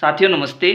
साथियों नमस्ते।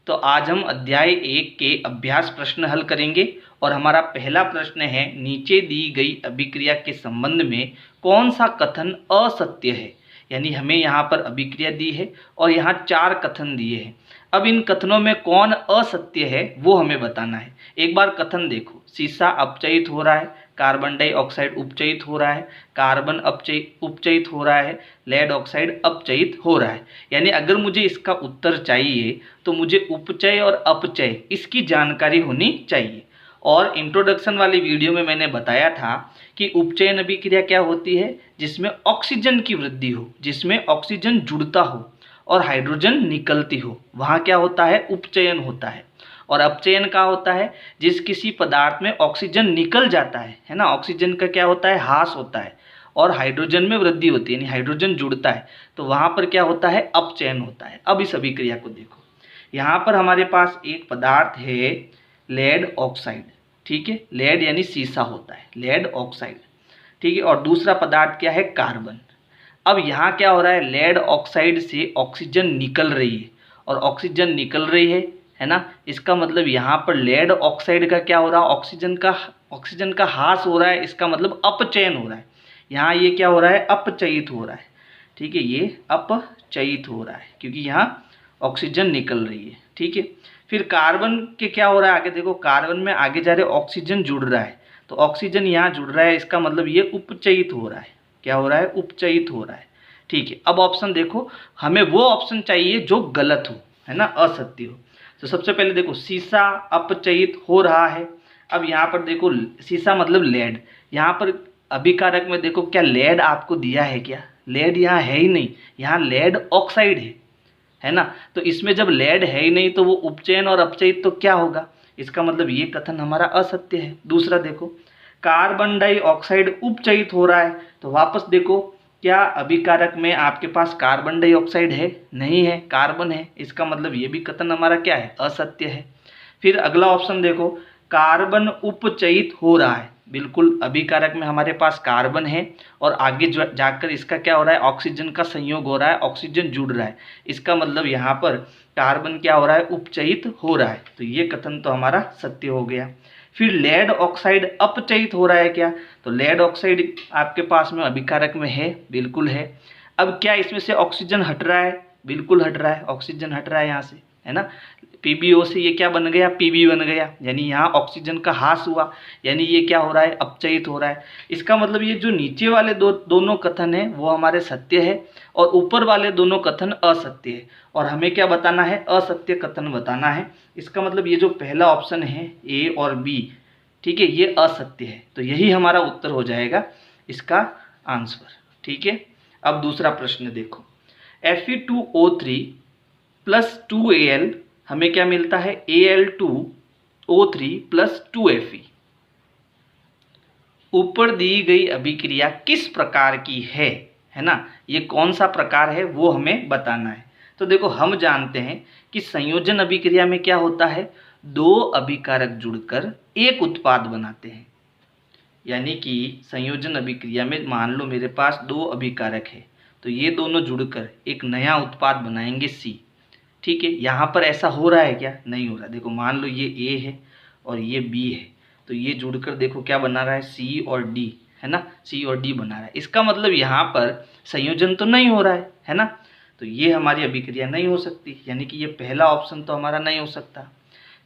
तो आज हम अध्याय 1 के अभ्यास प्रश्न हल करेंगे और हमारा पहला प्रश्न है, नीचे दी गई अभिक्रिया के संबंध में कौन सा कथन असत्य है। यानी हमें यहाँ पर अभिक्रिया दी है और यहाँ 4 कथन दिए हैं। अब इन कथनों में कौन असत्य है वो हमें बताना है। एक बार कथन देखो, शीशा अपचयित हो रहा है, कार्बन डाइऑक्साइड उपचयित हो रहा है, कार्बन उपचयित हो रहा है, लेड ऑक्साइड अपचयित हो रहा है। यानी अगर मुझे इसका उत्तर चाहिए तो मुझे उपचय और अपचय इसकी जानकारी होनी चाहिए। और इंट्रोडक्शन वाली वीडियो में मैंने बताया था कि उपचयन अभिक्रिया क्या होती है, जिसमें ऑक्सीजन की वृद्धि हो, जिसमें ऑक्सीजन जुड़ता हो और हाइड्रोजन निकलती हो, वहाँ क्या होता है, उपचयन होता है। और अपचयन का होता है जिस किसी पदार्थ में ऑक्सीजन निकल जाता है ना, ऑक्सीजन का क्या होता है, ह्रास होता है और हाइड्रोजन में वृद्धि होती है, यानी हाइड्रोजन जुड़ता है, तो वहाँ पर क्या होता है, अपचयन होता है। अब इस अभिक्रिया को देखो, यहाँ पर हमारे पास एक पदार्थ है लेड ऑक्साइड, ठीक है, लेड यानी शीशा होता है, लेड ऑक्साइड, ठीक है। और दूसरा पदार्थ क्या है, कार्बन। अब यहाँ क्या हो रहा है, लेड ऑक्साइड से ऑक्सीजन निकल रही है और ऑक्सीजन निकल रही है ना। इसका मतलब यहाँ पर लेड ऑक्साइड का क्या हो रहा है, ऑक्सीजन का ह्रास हो रहा है, इसका मतलब अपचयन हो रहा है। यहाँ ये क्या हो रहा है, अपचयित हो रहा है, ठीक है, ये अपचयित हो रहा है क्योंकि यहाँ ऑक्सीजन निकल रही है, ठीक है। फिर कार्बन के क्या हो रहा है, आगे देखो, कार्बन में आगे जा रहे ऑक्सीजन जुड़ रहा है, तो ऑक्सीजन यहाँ जुड़ रहा है, इसका मतलब ये उपचयित हो रहा है। क्या हो रहा है, उपचयित हो रहा है, ठीक है। अब ऑप्शन देखो, हमें वो ऑप्शन चाहिए जो गलत हो, है ना, असत्य हो। तो सबसे पहले देखो, शीशा अपचयित हो रहा है। अब यहाँ पर देखो, शीशा मतलब लेड, यहाँ पर अभिकारक में देखो, क्या लेड आपको दिया है, क्या लेड यहाँ है ही नहीं, यहाँ लेड ऑक्साइड है ना। तो इसमें जब लेड है ही नहीं तो वो उपचयन और अपचयित तो क्या होगा, इसका मतलब ये कथन हमारा असत्य है। दूसरा देखो, कार्बन डाइऑक्साइड उपचयित हो रहा है, तो वापस देखो, क्या अभिकारक में आपके पास कार्बन डाइऑक्साइड है, नहीं है, कार्बन है, इसका मतलब ये भी कथन हमारा क्या है, असत्य है। फिर अगला ऑप्शन देखो, कार्बन उपचयित हो रहा है, बिल्कुल अभिकारक में हमारे पास कार्बन है और आगे जाकर इसका क्या हो रहा है, ऑक्सीजन का संयोग हो रहा है, ऑक्सीजन जुड़ रहा है, इसका मतलब यहाँ पर कार्बन क्या हो रहा है, उपचयित हो रहा है, तो ये कथन तो हमारा सत्य हो गया। फिर लेड ऑक्साइड अपचयित हो रहा है क्या, तो लेड ऑक्साइड आपके पास में अभिकारक में है, बिल्कुल है। अब क्या इसमें से ऑक्सीजन हट रहा है, बिल्कुल हट रहा है, ऑक्सीजन हट रहा है यहाँ से, है ना। PbO से ये क्या बन गया, Pb बन गया, यानी यहाँ ऑक्सीजन का ह्रास हुआ, यानी ये क्या हो रहा है, अपचयित हो रहा है। इसका मतलब ये जो नीचे वाले दोनों कथन है वो हमारे सत्य है और ऊपर वाले दोनों कथन असत्य है, और हमें क्या बताना है, असत्य कथन बताना है। इसका मतलब ये जो पहला ऑप्शन है A और B, ठीक है, ये असत्य है, तो यही हमारा उत्तर हो जाएगा इसका आंसर, ठीक है। अब दूसरा प्रश्न देखो, Fe2O3 प्लस 2Al हमें क्या मिलता है, Al2O3 प्लस 2Fe। ऊपर दी गई अभिक्रिया किस प्रकार की है ना, ये कौन सा प्रकार है वो हमें बताना है। तो देखो, हम जानते हैं कि संयोजन अभिक्रिया में क्या होता है, 2 अभिकारक जुड़कर एक उत्पाद बनाते हैं। यानी कि संयोजन अभिक्रिया में मान लो मेरे पास 2 अभिकारक है, तो ये दोनों जुड़कर एक नया उत्पाद बनाएंगे C, ठीक है। यहाँ पर ऐसा हो रहा है क्या, नहीं हो रहा। देखो, मान लो ये A है और ये B है, तो ये जुड़कर देखो क्या बना रहा है, C और D, है ना, C और D बना रहा है। इसका मतलब यहाँ पर संयोजन तो नहीं हो रहा है ना, तो ये हमारी अभिक्रिया नहीं हो सकती, यानी कि ये पहला ऑप्शन तो हमारा नहीं हो सकता।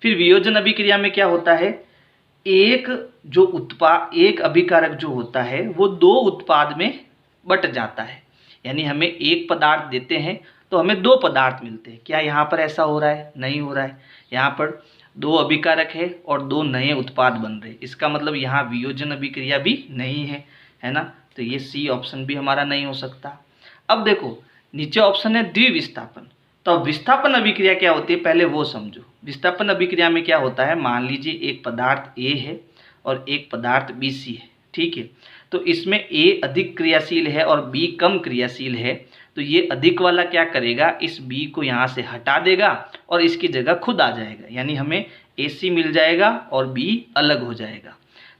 फिर वियोजन अभिक्रिया में क्या होता है, एक अभिकारक जो होता है वो 2 उत्पाद में बट जाता है, यानी हमें एक पदार्थ देते हैं तो हमें 2 पदार्थ मिलते हैं। क्या यहाँ पर ऐसा हो रहा है, नहीं हो रहा है। यहाँ पर 2 अभिकारक है और 2 नए उत्पाद बन रहे, इसका मतलब यहाँ वियोजन अभिक्रिया भी नहीं है ना, तो ये C ऑप्शन भी हमारा नहीं हो सकता। अब देखो, नीचे ऑप्शन है द्विविस्थापन, तो अब विस्थापन अभिक्रिया क्या होती है पहले वो समझो। विस्थापन अभिक्रिया में क्या होता है, मान लीजिए एक पदार्थ A है और एक पदार्थ BC है, ठीक है, तो इसमें A अधिक क्रियाशील है और B कम क्रियाशील है, तो ये अधिक वाला क्या करेगा, इस B को यहाँ से हटा देगा और इसकी जगह खुद आ जाएगा, यानी हमें AC मिल जाएगा और B अलग हो जाएगा।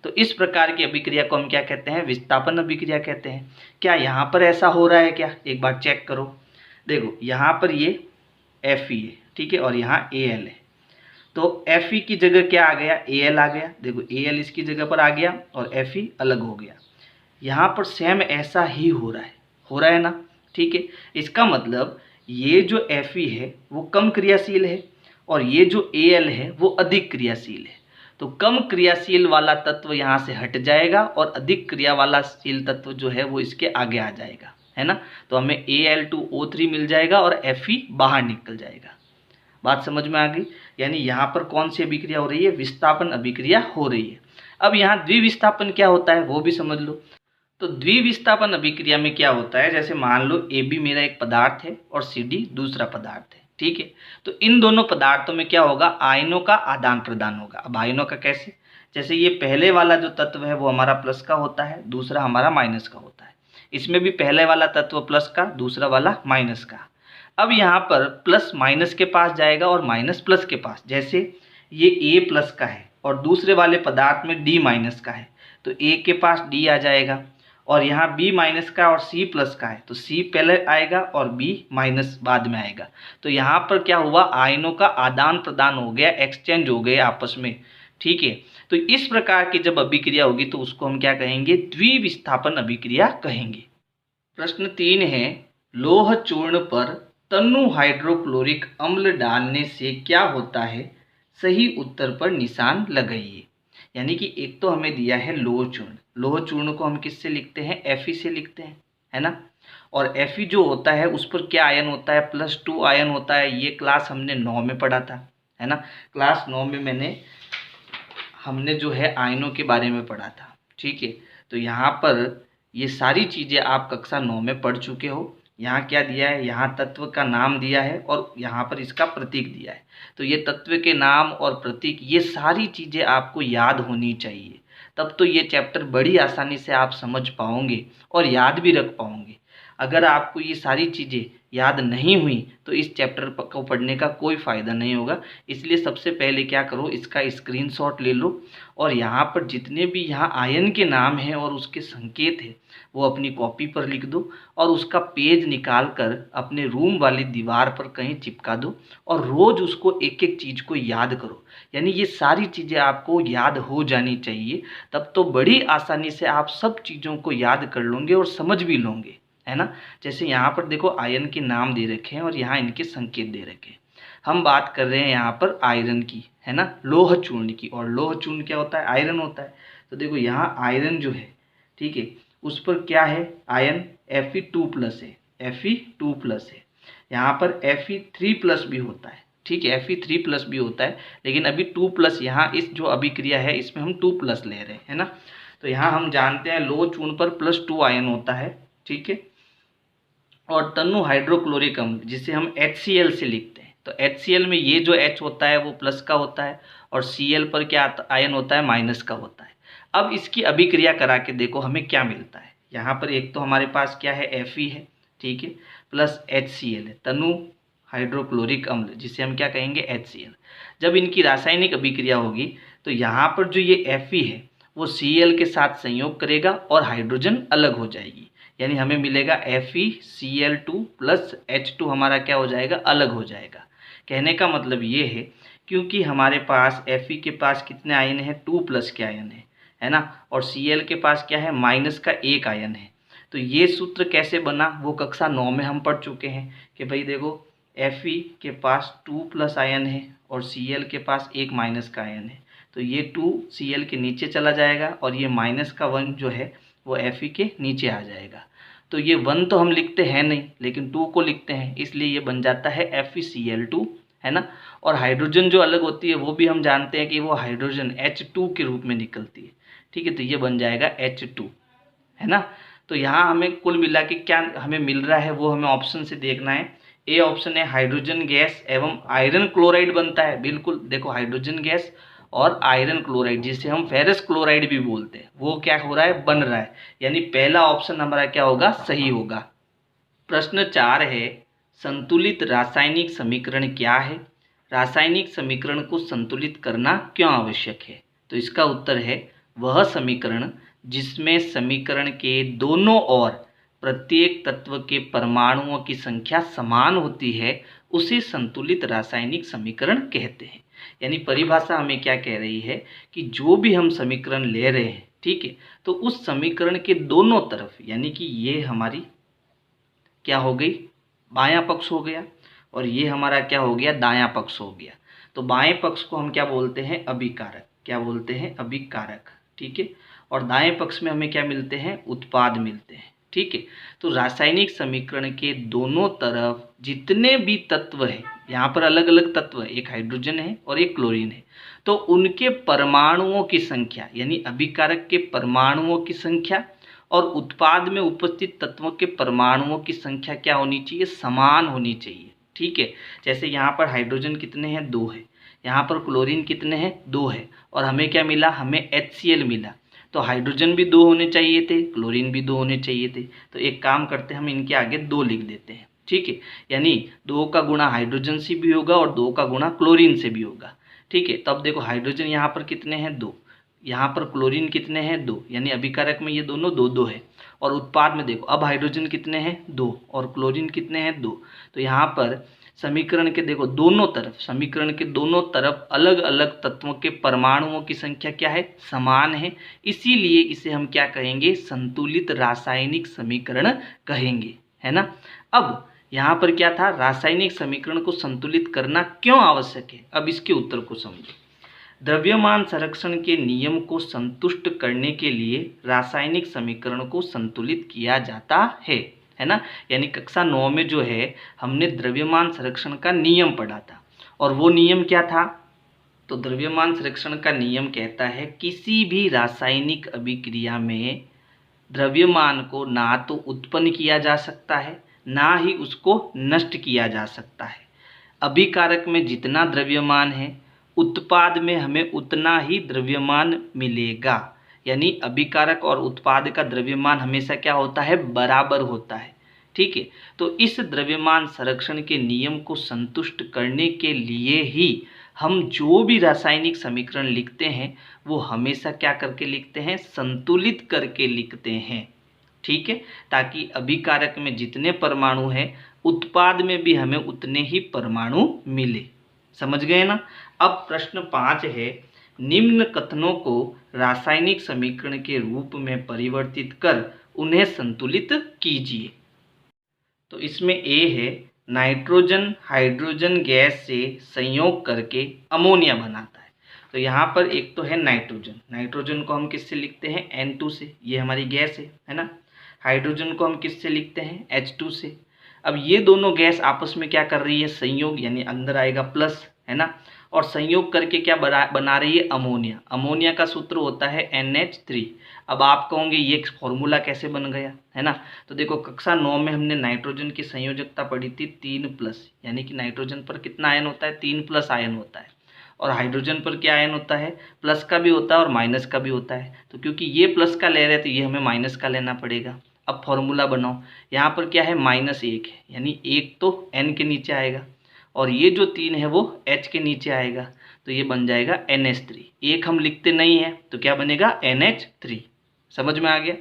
तो इस प्रकार की अभिक्रिया को हम क्या कहते हैं, विस्थापन अभिक्रिया कहते हैं। क्या यहाँ पर ऐसा हो रहा है क्या, एक बार चेक करो। देखो, यहाँ पर ये Fe है, ठीक है, और यहाँ Al है। तो Fe की जगह क्या आ गया, Al आ गया। देखो Al इसकी जगह पर आ गया और Fe अलग हो गया। यहाँ पर सेम ऐसा ही हो रहा है ना, ठीक है। इसका मतलब ये जो Fe है वो कम क्रियाशील है और ये जो Al है वो अधिक क्रियाशील है। तो कम क्रियाशील वाला तत्व यहाँ से हट जाएगा और अधिक क्रिया वाला शील तत्व जो है वो इसके आगे आ जाएगा, है ना। तो हमें Al2O3 मिल जाएगा और Fe बाहर निकल जाएगा। बात समझ में आ गई। यानी यहाँ पर कौन सी अभिक्रिया हो रही है, विस्थापन अभिक्रिया हो रही है। अब यहाँ द्विविस्थापन क्या होता है वो भी समझ लो। तो द्विविस्थापन अभिक्रिया में क्या होता है, जैसे मान लो AB मेरा एक पदार्थ है और CD दूसरा पदार्थ है, ठीक है। तो इन दोनों पदार्थों में क्या होगा, आयनों का आदान प्रदान होगा। अब आयनों का कैसे, जैसे ये पहले वाला जो तत्व है वो हमारा प्लस का होता है, दूसरा हमारा माइनस का होता है। इसमें भी पहले वाला तत्व प्लस का, दूसरा वाला माइनस का। अब यहाँ पर प्लस माइनस के पास जाएगा और माइनस प्लस के पास। जैसे ये A प्लस का है और दूसरे वाले पदार्थ में D माइनस का है, तो A के पास D आ जाएगा। और यहाँ B माइनस का और C प्लस का है, तो C पहले आएगा और B माइनस बाद में आएगा। तो यहाँ पर क्या हुआ, आयनों का आदान प्रदान हो गया, एक्सचेंज हो गए आपस में, ठीक है। तो इस प्रकार की जब अभिक्रिया होगी तो उसको हम क्या कहेंगे, द्विविस्थापन अभिक्रिया कहेंगे। प्रश्न 3 है, लोह चूर्ण पर तनु हाइड्रोक्लोरिक अम्ल डालने से क्या होता है, सही उत्तर पर निशान लगाइए। यानी कि एक तो हमें दिया है लोह चूर्ण, लोह चूर्ण को हम किससे लिखते हैं, Fe से लिखते हैं, है ना। और Fe जो होता है उस पर क्या आयन होता है, +2 आयन होता है। ये क्लास हमने 9 में पढ़ा था, है ना। क्लास 9 में हमने जो है आयनों के बारे में पढ़ा था, ठीक है। तो यहाँ पर ये सारी चीज़ें आप कक्षा 9 में पढ़ चुके हो। यहाँ क्या दिया है, यहाँ तत्व का नाम दिया है और यहाँ पर इसका प्रतीक दिया है। तो ये तत्व के नाम और प्रतीक, ये सारी चीज़ें आपको याद होनी चाहिए, तब तो ये चैप्टर बड़ी आसानी से आप समझ पाओगे और याद भी रख पाओगे। अगर आपको ये सारी चीज़ें याद नहीं हुई तो इस चैप्टर को पढ़ने का कोई फ़ायदा नहीं होगा। इसलिए सबसे पहले क्या करो, इसका स्क्रीनशॉट ले लो और यहाँ पर जितने भी यहाँ आयन के नाम हैं और उसके संकेत हैं वो अपनी कॉपी पर लिख दो और उसका पेज निकाल कर अपने रूम वाली दीवार पर कहीं चिपका दो और रोज़ उसको एक एक चीज़ को याद करो। यानी ये सारी चीज़ें आपको याद हो जानी चाहिए, तब तो बड़ी आसानी से आप सब चीज़ों को याद कर लोगे और समझ भी लोगे, है ना। जैसे यहाँ पर देखो आयन के नाम दे रखे हैं और यहाँ इनके संकेत दे रखे हैं। हम बात कर रहे हैं यहाँ पर आयरन की, है ना, लोह चूर्ण की। और लोह चूर्ण क्या होता है, आयरन होता है। तो देखो यहाँ आयरन जो है, ठीक है, उस पर क्या है, आयन Fe2+ है, Fe2+ है। यहाँ पर Fe3+ भी होता है, ठीक है, Fe3+ भी होता है, लेकिन अभी 2+ यहाँ इस जो अभिक्रिया है इसमें हम 2+ ले रहे हैं, है ना। तो यहाँ हम जानते हैं लोह चूर्ण पर +2 आयन होता है, ठीक है। और तनु हाइड्रोक्लोरिक अम्ल जिसे हम HCl से लिखते हैं, तो HCl में ये जो H होता है वो प्लस का होता है और Cl पर क्या आयन होता है, माइनस का होता है। अब इसकी अभिक्रिया करा के देखो हमें क्या मिलता है। यहाँ पर एक तो हमारे पास क्या है, Fe है, ठीक है, प्लस HCl है, तनु हाइड्रोक्लोरिक अम्ल जिसे हम क्या कहेंगे, HCl। जब इनकी रासायनिक अभिक्रिया होगी तो यहाँ पर जो ये Fe है वो Cl के साथ संयोग करेगा और हाइड्रोजन अलग हो जाएगी। यानी हमें मिलेगा FeCl2 + H2 हमारा क्या हो जाएगा, अलग हो जाएगा। कहने का मतलब ये है क्योंकि हमारे पास Fe के पास कितने आयन है, 2+ के आयन है ना। और Cl के पास क्या है, माइनस का 1 आयन है। तो ये सूत्र कैसे बना वो कक्षा 9 में हम पढ़ चुके हैं कि भाई देखो Fe के पास 2+ आयन है और Cl के पास 1 माइनस का आयन है। तो ये 2 Cl के नीचे चला जाएगा और ये माइनस का 1 जो है वो Fe के नीचे आ जाएगा। तो ये 1 तो हम लिखते हैं नहीं लेकिन 2 को लिखते हैं, इसलिए ये बन जाता है FeCl2, है ना। और हाइड्रोजन जो अलग होती है वो भी हम जानते हैं कि वो हाइड्रोजन H2 के रूप में निकलती है, ठीक है। तो ये बन जाएगा H2, है ना। तो यहाँ हमें कुल मिला के क्या हमें मिल रहा है वो हमें ऑप्शन से देखना है। ए ऑप्शन है हाइड्रोजन गैस एवं आयरन क्लोराइड बनता है। बिल्कुल देखो हाइड्रोजन गैस और आयरन क्लोराइड जिसे हम फेरस क्लोराइड भी बोलते हैं वो क्या हो रहा है, बन रहा है। यानी पहला ऑप्शन हमारा क्या होगा, सही होगा। प्रश्न 4 है, संतुलित रासायनिक समीकरण क्या है, रासायनिक समीकरण को संतुलित करना क्यों आवश्यक है। तो इसका उत्तर है वह समीकरण जिसमें समीकरण के दोनों ओर प्रत्येक तत्व के परमाणुओं की संख्या समान होती है उसे संतुलित रासायनिक समीकरण कहते हैं। यानी परिभाषा हमें क्या कह रही है कि जो भी हम समीकरण ले रहे हैं, ठीक है, तो उस समीकरण के दोनों तरफ, यानी कि ये हमारी क्या हो गई, बायां पक्ष हो गया, और ये हमारा क्या हो गया, दायां पक्ष हो गया। तो बाएं पक्ष को हम क्या बोलते हैं, अभिकारक। क्या बोलते हैं, अभिकारक, ठीक है। और दाएं पक्ष में हमें क्या मिलते हैं, उत्पाद मिलते हैं, ठीक है। तो रासायनिक समीकरण के दोनों तरफ जितने भी तत्व हैं, यहाँ पर अलग अलग तत्व है, एक हाइड्रोजन है और एक क्लोरीन है, तो उनके परमाणुओं की संख्या, यानी अभिकारक के परमाणुओं की संख्या और उत्पाद में उपस्थित तत्वों के परमाणुओं की संख्या क्या होनी चाहिए, समान होनी चाहिए, ठीक है। जैसे यहाँ पर हाइड्रोजन कितने हैं, 2 है, यहाँ पर क्लोरीन कितने हैं, 2 है, और हमें क्या मिला, हमें HCl मिला। तो हाइड्रोजन भी 2 होने चाहिए थे, क्लोरीन भी 2 होने चाहिए थे। तो एक काम करते हैं, हम इनके आगे 2 लिख देते हैं, ठीक है। यानी 2 का गुणा हाइड्रोजन से भी होगा और 2 का गुणा क्लोरीन से भी होगा, ठीक है। तो अब देखो हाइड्रोजन यहाँ पर कितने हैं, 2, यहाँ पर क्लोरीन कितने हैं, 2, यानी अभिकारक में ये दोनों 2-2 है। और उत्पाद में देखो अब हाइड्रोजन कितने हैं, 2, और क्लोरीन कितने हैं, 2। तो यहाँ पर समीकरण के देखो दोनों तरफ, समीकरण के दोनों तरफ अलग अलग तत्वों के परमाणुओं की संख्या क्या है, समान है। इसीलिए इसे हम क्या कहेंगे, संतुलित रासायनिक समीकरण कहेंगे, है ना। अब यहाँ पर क्या था, रासायनिक समीकरण को संतुलित करना क्यों आवश्यक है, अब इसके उत्तर को समझो। द्रव्यमान संरक्षण के नियम को संतुष्ट करने के लिए रासायनिक समीकरण को संतुलित किया जाता है ना। यानी कक्षा 9 में जो है हमने द्रव्यमान संरक्षण का नियम पढ़ा था, और वो नियम क्या था, तो द्रव्यमान संरक्षण का नियम कहता है किसी भी रासायनिक अभिक्रिया में द्रव्यमान को ना तो उत्पन्न किया जा सकता है, ना ही उसको नष्ट किया जा सकता है। अभिकारक में जितना द्रव्यमान है, उत्पाद में हमें उतना ही द्रव्यमान मिलेगा। यानी अभिकारक और उत्पाद का द्रव्यमान हमेशा क्या होता है, बराबर होता है, ठीक है। तो इस द्रव्यमान संरक्षण के नियम को संतुष्ट करने के लिए ही हम जो भी रासायनिक समीकरण लिखते हैं वो हमेशा क्या करके लिखते हैं, संतुलित करके लिखते हैं, ठीक है। ताकि अभिकारक में जितने परमाणु हैं, उत्पाद में भी हमें उतने ही परमाणु मिले। समझ गए ना। अब प्रश्न 5 है, निम्न कथनों को रासायनिक समीकरण के रूप में परिवर्तित कर उन्हें संतुलित कीजिए। तो इसमें ए है, नाइट्रोजन हाइड्रोजन गैस से संयोग करके अमोनिया बनाता है। तो यहाँ पर एक तो है नाइट्रोजन, नाइट्रोजन को हम किससे लिखते हैं, N2 से, ये हमारी गैस है ना। हाइड्रोजन को हम किससे लिखते हैं, H2 से। अब ये दोनों गैस आपस में क्या कर रही है, संयोग, यानी अंदर आएगा प्लस, है ना। और संयोग करके क्या बना रही है, अमोनिया। अमोनिया का सूत्र होता है NH3। अब आप कहोगे ये फॉर्मूला कैसे बन गया, है ना। तो देखो कक्षा 9 में हमने नाइट्रोजन की संयोजकता पढ़ी थी 3+, यानी कि नाइट्रोजन पर कितना आयन होता है, 3+ आयन होता है। और हाइड्रोजन पर क्या आयन होता है, प्लस का भी होता है और माइनस का भी होता है। तो क्योंकि ये प्लस का ले रहे हैं तो ये हमें माइनस का लेना पड़ेगा। अब फॉर्मूला बनाओ, यहाँ पर क्या है, -1 है, यानी 1 तो N के नीचे आएगा, और ये जो 3 है वो H के नीचे आएगा, तो ये बन जाएगा NH3। एक हम लिखते नहीं है तो क्या बनेगा, NH3। समझ में आ गया।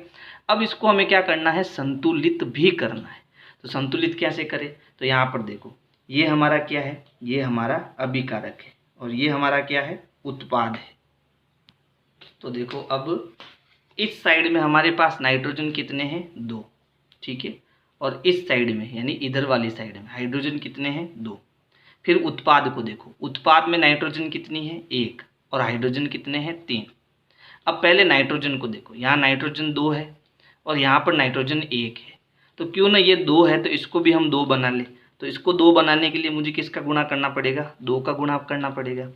अब इसको हमें क्या करना है, संतुलित भी करना है। तो संतुलित कैसे करें, तो यहाँ पर देखो ये हमारा क्या है, ये हमारा अभिकारक है, और ये हमारा क्या है, उत्पाद है। तो देखो अब इस साइड में हमारे पास नाइट्रोजन कितने हैं, 2, ठीक है। और इस साइड में यानी इधर वाली साइड में हाइड्रोजन कितने हैं, 2। फिर उत्पाद को देखो, उत्पाद में नाइट्रोजन कितनी है, 1, और हाइड्रोजन कितने हैं, 3। अब पहले नाइट्रोजन को देखो, यहाँ नाइट्रोजन 2 है और यहाँ पर नाइट्रोजन 1 है। तो क्यों ना ये 2 है तो इसको भी हम 2 बना ले। तो इसको 2 बनाने के लिए मुझे किसका गुणा करना पड़ेगा, 2 का गुणा करना पड़ेगा,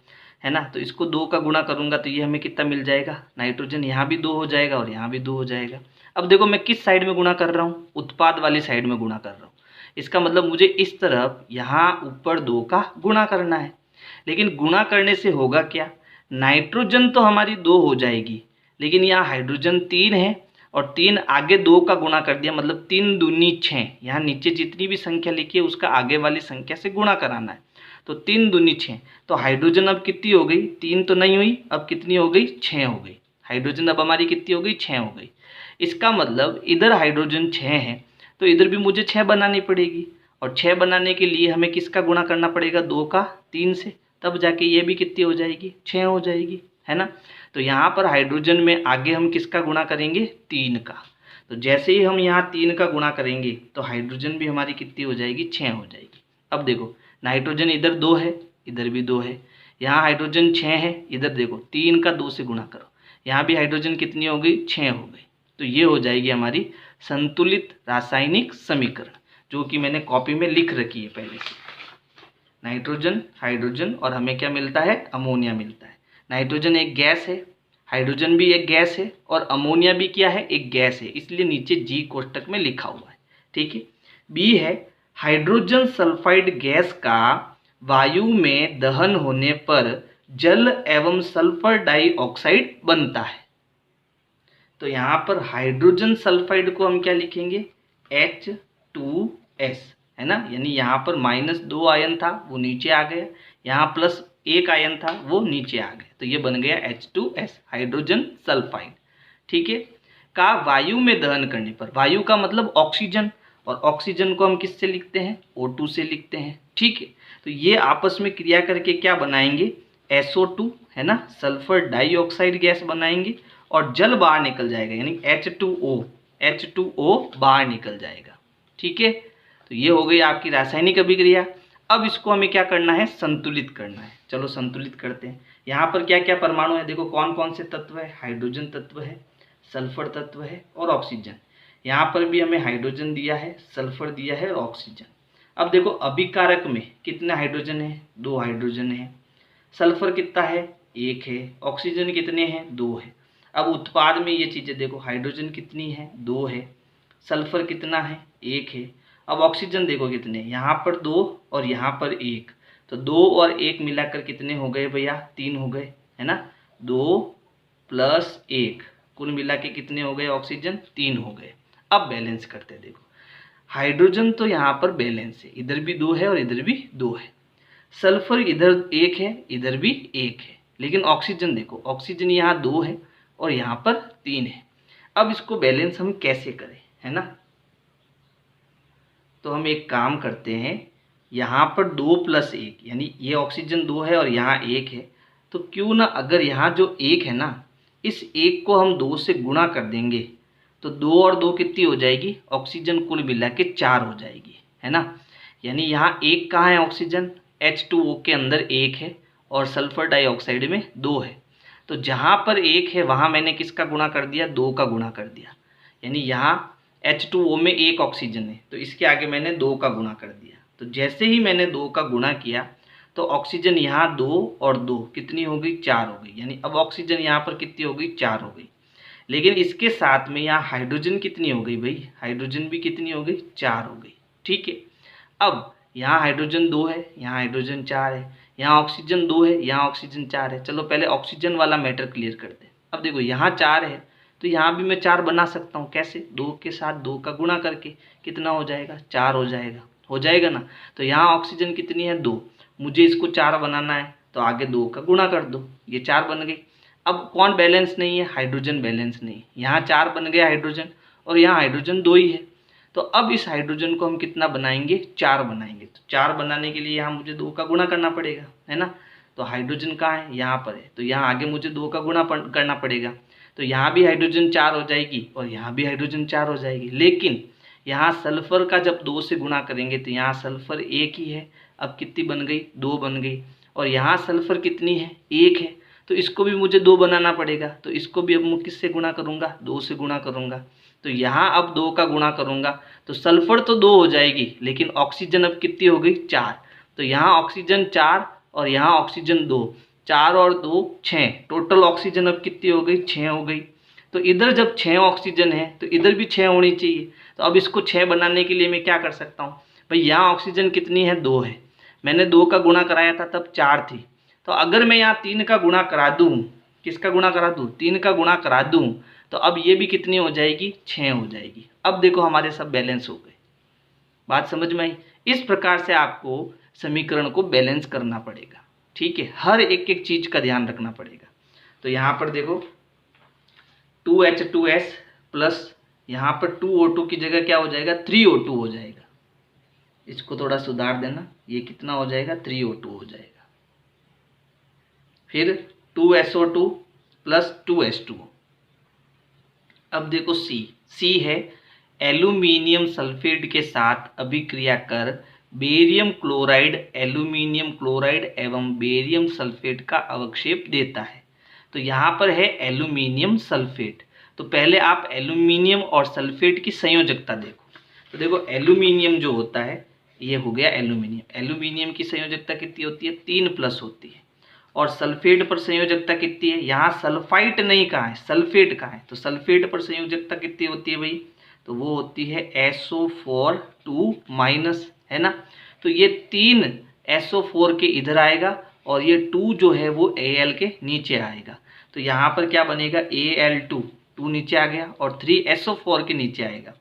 है ना। तो इसको 2 का गुणा करूँगा तो ये हमें कितना मिल जाएगा, नाइट्रोजन यहाँ भी 2 हो जाएगा और यहाँ भी 2 हो जाएगा। अब देखो मैं किस साइड में गुणा कर रहा हूँ, उत्पाद वाली साइड में गुणा कर रहा हूँ। इसका मतलब मुझे इस तरफ यहाँ ऊपर 2 का गुणा करना है। लेकिन गुणा करने से होगा क्या, नाइट्रोजन तो हमारी 2 हो जाएगी, लेकिन यहाँ हाइड्रोजन 3 है और 3 आगे 2 का गुणा कर दिया, मतलब 3 दूनी 6। यहाँ नीचे जितनी भी संख्या लिखी है उसका आगे वाली संख्या से गुणा कराना है। तो 3 दूनी 6, तो हाइड्रोजन अब कितनी हो गई, 3 तो नहीं हुई, अब कितनी हो गई, 6 हो गई। हाइड्रोजन अब हमारी कितनी हो गई, 6 हो गई। इसका मतलब इधर हाइड्रोजन 6 है तो इधर भी मुझे 6 बनानी पड़ेगी, और 6 बनाने के लिए हमें किसका गुणा करना पड़ेगा, 2 का 3 से, तब जाके ये भी कितनी हो जाएगी, 6 हो जाएगी, है ना। तो यहाँ पर हाइड्रोजन में आगे हम किसका गुणा करेंगे, 3 का। तो जैसे ही हम यहाँ 3 का गुणा करेंगे तो हाइड्रोजन भी हमारी कितनी हो जाएगी, 6 हो जाएगी। अब देखो नाइट्रोजन इधर 2 है, इधर भी 2 है, यहाँ हाइड्रोजन 6 है, इधर देखो 3 का 2 से गुणा करो, यहाँ भी हाइड्रोजन कितनी हो गई, 6 हो गई। तो ये हो जाएगी हमारी संतुलित रासायनिक समीकरण, जो कि मैंने कॉपी में लिख रखी है पहले से। नाइट्रोजन, हाइड्रोजन और हमें क्या मिलता है, अमोनिया मिलता है। नाइट्रोजन एक गैस है, हाइड्रोजन भी एक गैस है, और अमोनिया भी क्या है, एक गैस है, इसलिए नीचे जी कोष्टक में लिखा हुआ है, ठीक है। बी है, हाइड्रोजन सल्फाइड गैस का वायु में दहन होने पर जल एवं सल्फर डाइऑक्साइड बनता है। तो यहाँ पर हाइड्रोजन सल्फाइड को हम क्या लिखेंगे, H2S, है ना, यानी यहाँ पर -2 आयन था वो नीचे आ गया, यहाँ +1 आयन था वो नीचे आ गया, तो ये बन गया H2S, हाइड्रोजन सल्फाइड, ठीक है। का वायु में दहन करने पर, वायु का मतलब ऑक्सीजन, और ऑक्सीजन को हम किससे लिखते हैं, O2 से लिखते हैं, ठीक है। तो ये आपस में क्रिया करके क्या बनाएंगे, SO2, है ना, सल्फर डाइऑक्साइड गैस बनाएंगे, और जल बाहर निकल जाएगा, यानी H2O बाहर निकल जाएगा, ठीक है। तो ये हो गई आपकी रासायनिक अभिक्रिया। अब इसको हमें क्या करना है, संतुलित करना है। चलो संतुलित करते हैं। यहाँ पर क्या क्या परमाणु है, देखो कौन कौन से तत्व है, हाइड्रोजन तत्व है, सल्फर तत्व है और ऑक्सीजन। यहाँ पर भी हमें हाइड्रोजन दिया है, सल्फर दिया है और ऑक्सीजन। अब देखो अभिकारक में कितने हाइड्रोजन है, 2 हाइड्रोजन है, सल्फर कितना है, 1 है, ऑक्सीजन कितने हैं, 2 है। अब उत्पाद में ये चीज़ें देखो, हाइड्रोजन कितनी है, 2 है, सल्फर कितना है, 1 है। अब ऑक्सीजन देखो कितने, यहाँ पर 2 और यहाँ पर 1, तो 2 और 1 मिलाकर कितने हो गए भैया, 3 हो गए, है ना। 2 + 1 कुल मिला के कितने हो गए, ऑक्सीजन 3 हो गए। अब बैलेंस करते हैं, देखो हाइड्रोजन तो यहाँ पर बैलेंस है, इधर भी 2 है और इधर भी 2 है, सल्फर इधर 1 है, इधर भी 1 है, लेकिन ऑक्सीजन देखो, ऑक्सीजन यहाँ 2 है और यहाँ पर 3 है। अब इसको बैलेंस हम कैसे करें, है ना। तो हम एक काम करते हैं, यहाँ पर 2 + 1, यानी ये ऑक्सीजन 2 है और यहाँ 1 है, तो क्यों ना अगर यहाँ जो 1 है ना, इस 1 को हम 2 से गुणा कर देंगे, तो 2 और 2 कितनी हो जाएगी, ऑक्सीजन कुल मिला के 4 हो जाएगी, है ना। यानी यहाँ 1 कहाँ है, ऑक्सीजन H2O के अंदर 1 है और सल्फर डाइऑक्साइड में 2 है। तो जहाँ पर 1 है वहाँ मैंने किसका गुणा कर दिया, 2 का गुणा कर दिया, यानी यहाँ H2O में 1 ऑक्सीजन है, तो इसके आगे मैंने 2 का गुणा कर दिया। तो जैसे ही मैंने 2 का गुणा किया तो ऑक्सीजन यहाँ 2 और 2 कितनी हो गई, 4 हो गई, यानी अब ऑक्सीजन यहाँ पर कितनी हो गई, 4 हो गई। लेकिन इसके साथ में यहाँ हाइड्रोजन कितनी हो गई भाई, हाइड्रोजन भी कितनी हो गई, 4 हो गई, ठीक है। अब यहाँ हाइड्रोजन 2 है, यहाँ हाइड्रोजन 4 है, यहाँ ऑक्सीजन 2 है, यहाँ ऑक्सीजन 4 है। चलो पहले ऑक्सीजन वाला मैटर क्लियर करते हैं। अब देखो यहाँ 4 है तो यहाँ भी मैं 4 बना सकता हूँ, कैसे, 2 के साथ 2 का गुणा करके कितना हो जाएगा, 4 हो जाएगा ना। तो यहाँ ऑक्सीजन कितनी है, 2, मुझे इसको 4 बनाना है तो आगे 2 का गुणा कर दो, ये 4 बन गई। अब कौन बैलेंस नहीं है, हाइड्रोजन बैलेंस नहीं, यहाँ 4 बन गया हाइड्रोजन और यहाँ हाइड्रोजन 2 ही है। तो अब इस हाइड्रोजन को हम कितना बनाएंगे, 4 बनाएंगे। तो 4 बनाने के लिए यहाँ मुझे 2 का गुणा करना पड़ेगा, है ना। तो हाइड्रोजन कहाँ है, यहाँ पर है, तो यहाँ आगे मुझे 2 का गुणा करना पड़ेगा। तो यहाँ भी हाइड्रोजन 4 हो जाएगी और यहाँ भी हाइड्रोजन 4 हो जाएगी। लेकिन यहाँ सल्फर का जब 2 से गुणा करेंगे तो यहाँ सल्फर 1 ही है, अब कितनी बन गई, 2 बन गई। और यहाँ सल्फर कितनी है, 1 है, तो इसको भी मुझे 2 बनाना पड़ेगा। तो इसको भी अब मैं किससे गुणा करूँगा, 2 से गुणा करूँगा। तो यहाँ अब 2 का गुणा करूँगा तो सल्फर तो 2 हो जाएगी, लेकिन ऑक्सीजन अब कितनी हो गई, 4। तो यहाँ ऑक्सीजन 4 और यहाँ ऑक्सीजन 2, 4 और 2 6, टोटल ऑक्सीजन अब कितनी हो गई, 6 हो गई। तो इधर जब 6 ऑक्सीजन है तो इधर भी 6 होनी चाहिए। तो अब इसको 6 बनाने के लिए मैं क्या कर सकता हूँ भाई, यहाँ ऑक्सीजन कितनी है, 2 है, मैंने 2 का गुणा कराया था तब 4 थी। तो अगर मैं यहाँ 3 का गुणा करा दूँ, किसका गुणा करा दूँ, 3 का गुणा करा दूँ, तो अब ये भी कितनी हो जाएगी, 6 हो जाएगी। अब देखो हमारे सब बैलेंस हो गए। बात समझ में आई। इस प्रकार से आपको समीकरण को बैलेंस करना पड़ेगा, ठीक है, हर एक एक चीज का ध्यान रखना पड़ेगा। तो यहाँ पर देखो 2H2S प्लस यहाँ पर 2O2 की जगह क्या हो जाएगा 3O2 हो जाएगा। इसको थोड़ा सुधार देना, ये कितना हो जाएगा 3O2 हो जाएगा। फिर 2SO2 प्लस 2H2O। अब देखो सी है एल्यूमिनियम सल्फेट के साथ अभिक्रिया कर बेरियम क्लोराइड, एल्यूमिनियम क्लोराइड एवं बेरियम सल्फेट का अवक्षेप देता है। तो यहाँ पर है एल्यूमिनियम सल्फेट। तो पहले आप एल्यूमिनियम और सल्फेट की संयोजकता देखो। तो देखो एल्यूमिनियम जो होता है ये हो गया एल्यूमिनियम। एल्यूमिनियम की संयोजकता कितनी होती है 3+ होती है। और सल्फेट पर संयोजकता कितनी है, यहाँ सल्फाइट नहीं कहा है, सल्फेट कहा है। तो सल्फेट पर संयोजकता कितनी होती है भाई, तो वो होती है SO4 2- है ना। तो ये 3 SO4 के इधर आएगा और ये 2 जो है वो Al के नीचे आएगा। तो यहाँ पर क्या बनेगा Al2 नीचे आ गया और 3 SO4 के नीचे आएगा।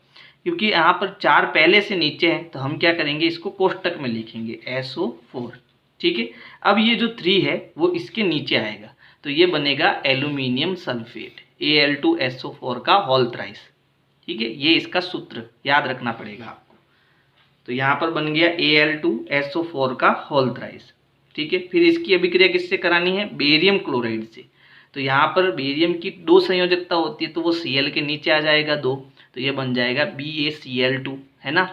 क्योंकि यहाँ पर 4 पहले से नीचे है तो हम क्या करेंगे इसको कोष्टक में लिखेंगे SO4। ठीक है, अब ये जो 3 है वो इसके नीचे आएगा तो ये बनेगा एल्यूमिनियम सल्फेट Al2SO4 का होल थ्राइस। ठीक है, ये इसका सूत्र याद रखना पड़ेगा आपको। तो यहाँ पर बन गया Al2SO4 का होल थ्राइस। ठीक है, फिर इसकी अभिक्रिया किससे करानी है बेरियम क्लोराइड से। तो यहाँ पर बेरियम की 2 संयोजकता होती है तो वो Cl के नीचे आ जाएगा 2, तो ये बन जाएगा BaCl2, है ना।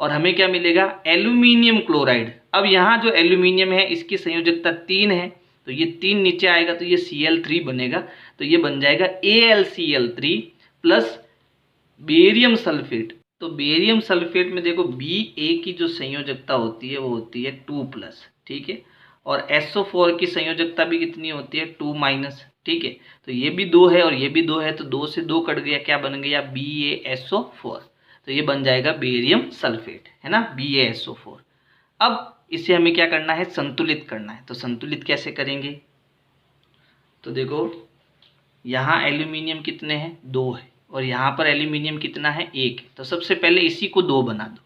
और हमें क्या मिलेगा एल्यूमिनियम क्लोराइड। अब यहाँ जो एल्यूमिनियम है इसकी संयोजकता 3 है तो ये 3 नीचे आएगा तो ये Cl3 बनेगा। तो ये बन जाएगा AlCl3 प्लस बेरियम सल्फेट। तो बेरियम सल्फेट में देखो Ba की जो संयोजकता होती है वो होती है 2+। ठीक है, और SO4 की संयोजकता भी कितनी होती है 2-। ठीक है, तो ये भी 2 है और ये भी 2 है तो 2 से 2 कट गया, क्या बन गया BaSO4। तो ये बन जाएगा बेरियम सल्फेट, है ना, BaSO4। अब इसे हमें क्या करना है संतुलित करना है। तो संतुलित कैसे करेंगे, तो देखो यहाँ एल्यूमिनियम कितने हैं 2 है और यहाँ पर एल्यूमिनियम कितना है 1 है। तो सबसे पहले इसी को 2 बना दो।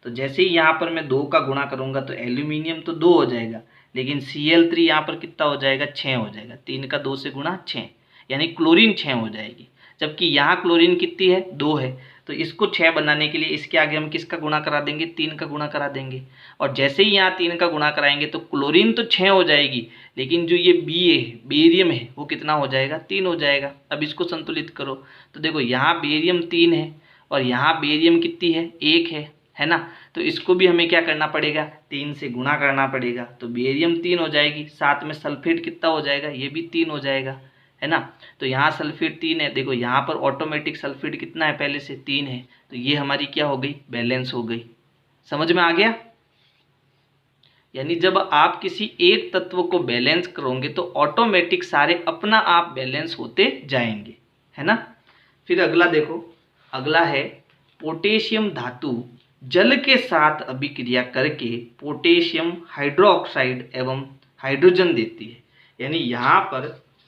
तो जैसे ही यहाँ पर मैं 2 का गुणा करूँगा तो एल्यूमिनियम तो 2 हो जाएगा लेकिन Cl3 यहाँ पर कितना हो जाएगा 6 हो जाएगा। 3 का 2 से गुणा 6 यानी क्लोरीन 6 हो जाएगी। जबकि यहाँ क्लोरीन कितनी है 2 है तो इसको 6 बनाने के लिए इसके आगे हम किसका गुणा करा देंगे 3 का गुणा करा देंगे। और जैसे ही यहाँ 3 का गुणा कराएंगे तो क्लोरीन तो 6 हो जाएगी लेकिन जो ये Ba है बेरियम है वो कितना हो जाएगा 3 हो जाएगा। अब इसको संतुलित करो तो देखो यहाँ बेरियम 3 है और यहाँ बेरियम कितनी है 1 है ना। तो इसको भी हमें क्या करना पड़ेगा 3 से गुणा करना पड़ेगा। तो बेरियम 3 हो जाएगी, साथ में सल्फेट कितना हो जाएगा ये भी 3 हो जाएगा, है ना। तो यहाँ सल्फेट 3 है, देखो यहाँ पर ऑटोमेटिक सल्फेट कितना है पहले से 3 है तो ये हमारी क्या हो गई बैलेंस हो गई। समझ में आ गया। यानी जब आप किसी एक तत्व को बैलेंस करोगे तो ऑटोमेटिक सारे अपना आप बैलेंस होते जाएंगे, है ना। फिर अगला देखो, अगला है पोटेशियम धातु जल के साथ अभिक्रिया करके पोटेशियम हाइड्रोक्साइड एवं हाइड्रोजन देती है। यानी यहाँ पर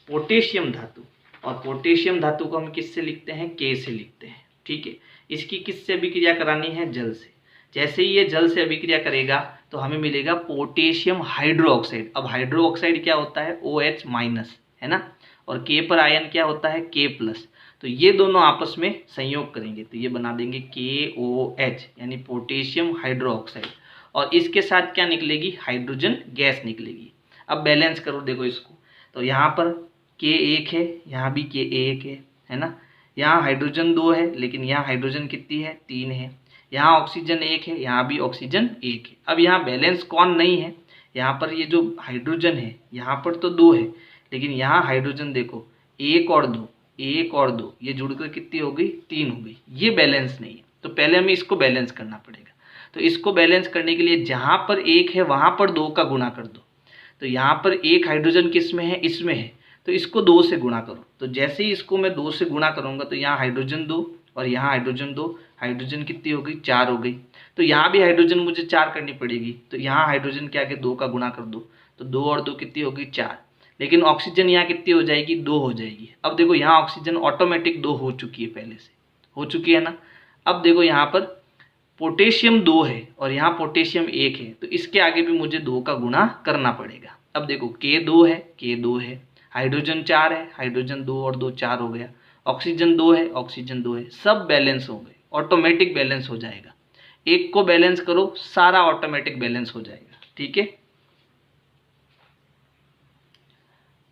पोटेशियम धातु, और पोटेशियम धातु को हम किससे लिखते हैं K से लिखते हैं। ठीक है, इसकी किससे अभिक्रिया करानी है जल से। जैसे ही ये जल से अभिक्रिया करेगा तो हमें मिलेगा पोटेशियम हाइड्रोक्साइड। अब हाइड्रोक्साइड क्या होता है OH-, है ना, और K पर आयन क्या होता है K+। तो ये दोनों आपस में संयोग करेंगे तो ये बना देंगे KOH यानी पोटेशियम हाइड्रोक्साइड। और इसके साथ क्या निकलेगी हाइड्रोजन गैस निकलेगी। अब बैलेंस करो देखो इसको, तो यहाँ पर K1 है, यहाँ भी K1 है ना। यहाँ हाइड्रोजन 2 है लेकिन यहाँ हाइड्रोजन कितनी है 3 है। यहाँ ऑक्सीजन 1 है, यहाँ भी ऑक्सीजन 1 है। अब यहाँ बैलेंस कौन नहीं है, यहाँ पर ये जो हाइड्रोजन है यहाँ पर तो 2 है लेकिन यहाँ हाइड्रोजन देखो 1 और 2 ये जुड़कर कितनी हो गई 3 हो गई, ये बैलेंस नहीं है। तो पहले हमें इसको बैलेंस करना पड़ेगा। तो इसको बैलेंस करने के लिए जहाँ पर 1 है वहाँ पर 2 का गुणा कर दो। तो यहाँ पर 1 हाइड्रोजन किस में है इसमें है तो इसको 2 से गुणा करो। तो जैसे ही इसको मैं 2 से गुणा करूँगा तो यहाँ हाइड्रोजन 2 और यहाँ हाइड्रोजन 2, हाइड्रोजन कितनी हो गई 4 हो गई। तो यहाँ भी हाइड्रोजन मुझे 4 करनी पड़ेगी तो यहाँ हाइड्रोजन के आगे 2 का गुणा कर दो तो 2 और 2 कितनी हो गई 4। लेकिन ऑक्सीजन यहाँ कितनी हो जाएगी 2 हो जाएगी। अब देखो यहाँ ऑक्सीजन ऑटोमेटिक 2 हो चुकी है, पहले से हो चुकी है ना। अब देखो यहाँ पर पोटेशियम 2 है और यहाँ पोटेशियम 1 है तो इसके आगे भी मुझे 2 का गुणा करना पड़ेगा। अब देखो K2 है हाइड्रोजन 4 है, हाइड्रोजन 2 और 2 4 हो गया। ऑक्सीजन 2 है, ऑक्सीजन 2 है, सब बैलेंस हो गए, ऑटोमेटिक बैलेंस हो जाएगा। एक को बैलेंस करो, सारा ऑटोमेटिक बैलेंस हो जाएगा। ठीक है।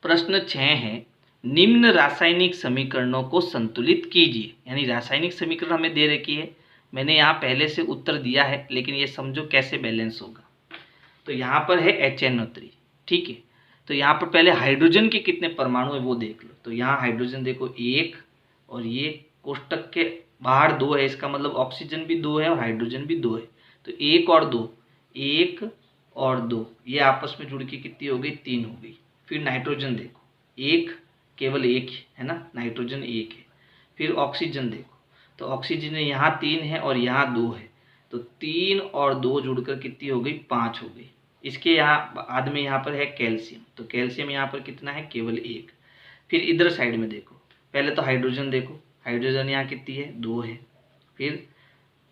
प्रश्न 6 है, निम्न रासायनिक समीकरणों को संतुलित कीजिए। यानी रासायनिक समीकरण हमें दे रखी है, मैंने यहाँ पहले से उत्तर दिया है, लेकिन ये समझो कैसे बैलेंस होगा। तो यहाँ पर है HNO3। ठीक है। तो यहाँ पर पहले हाइड्रोजन के कितने परमाणु है वो देख लो। तो यहाँ हाइड्रोजन देखो 1, और ये कोष्टक के बाहर 2 है, इसका मतलब ऑक्सीजन भी 2 है और हाइड्रोजन भी 2 है। तो 1 और 2, 1 और 2 ये आपस में जुड़ के कितनी हो गई, 3 हो गई। फिर नाइट्रोजन देखो, 1 केवल 1 है ना, नाइट्रोजन 1 है। फिर ऑक्सीजन देखो, तो ऑक्सीजन यहाँ 3 है और यहाँ 2 है, तो 3 और 2 जुड़कर कितनी हो गई, 5 हो गई। इसके यहाँ बाद में यहाँ पर है कैल्शियम, तो कैल्शियम यहाँ पर कितना है, केवल 1। फिर इधर साइड में देखो, पहले तो हाइड्रोजन देखो, हाइड्रोजन यहाँ कितनी है, 2 है। फिर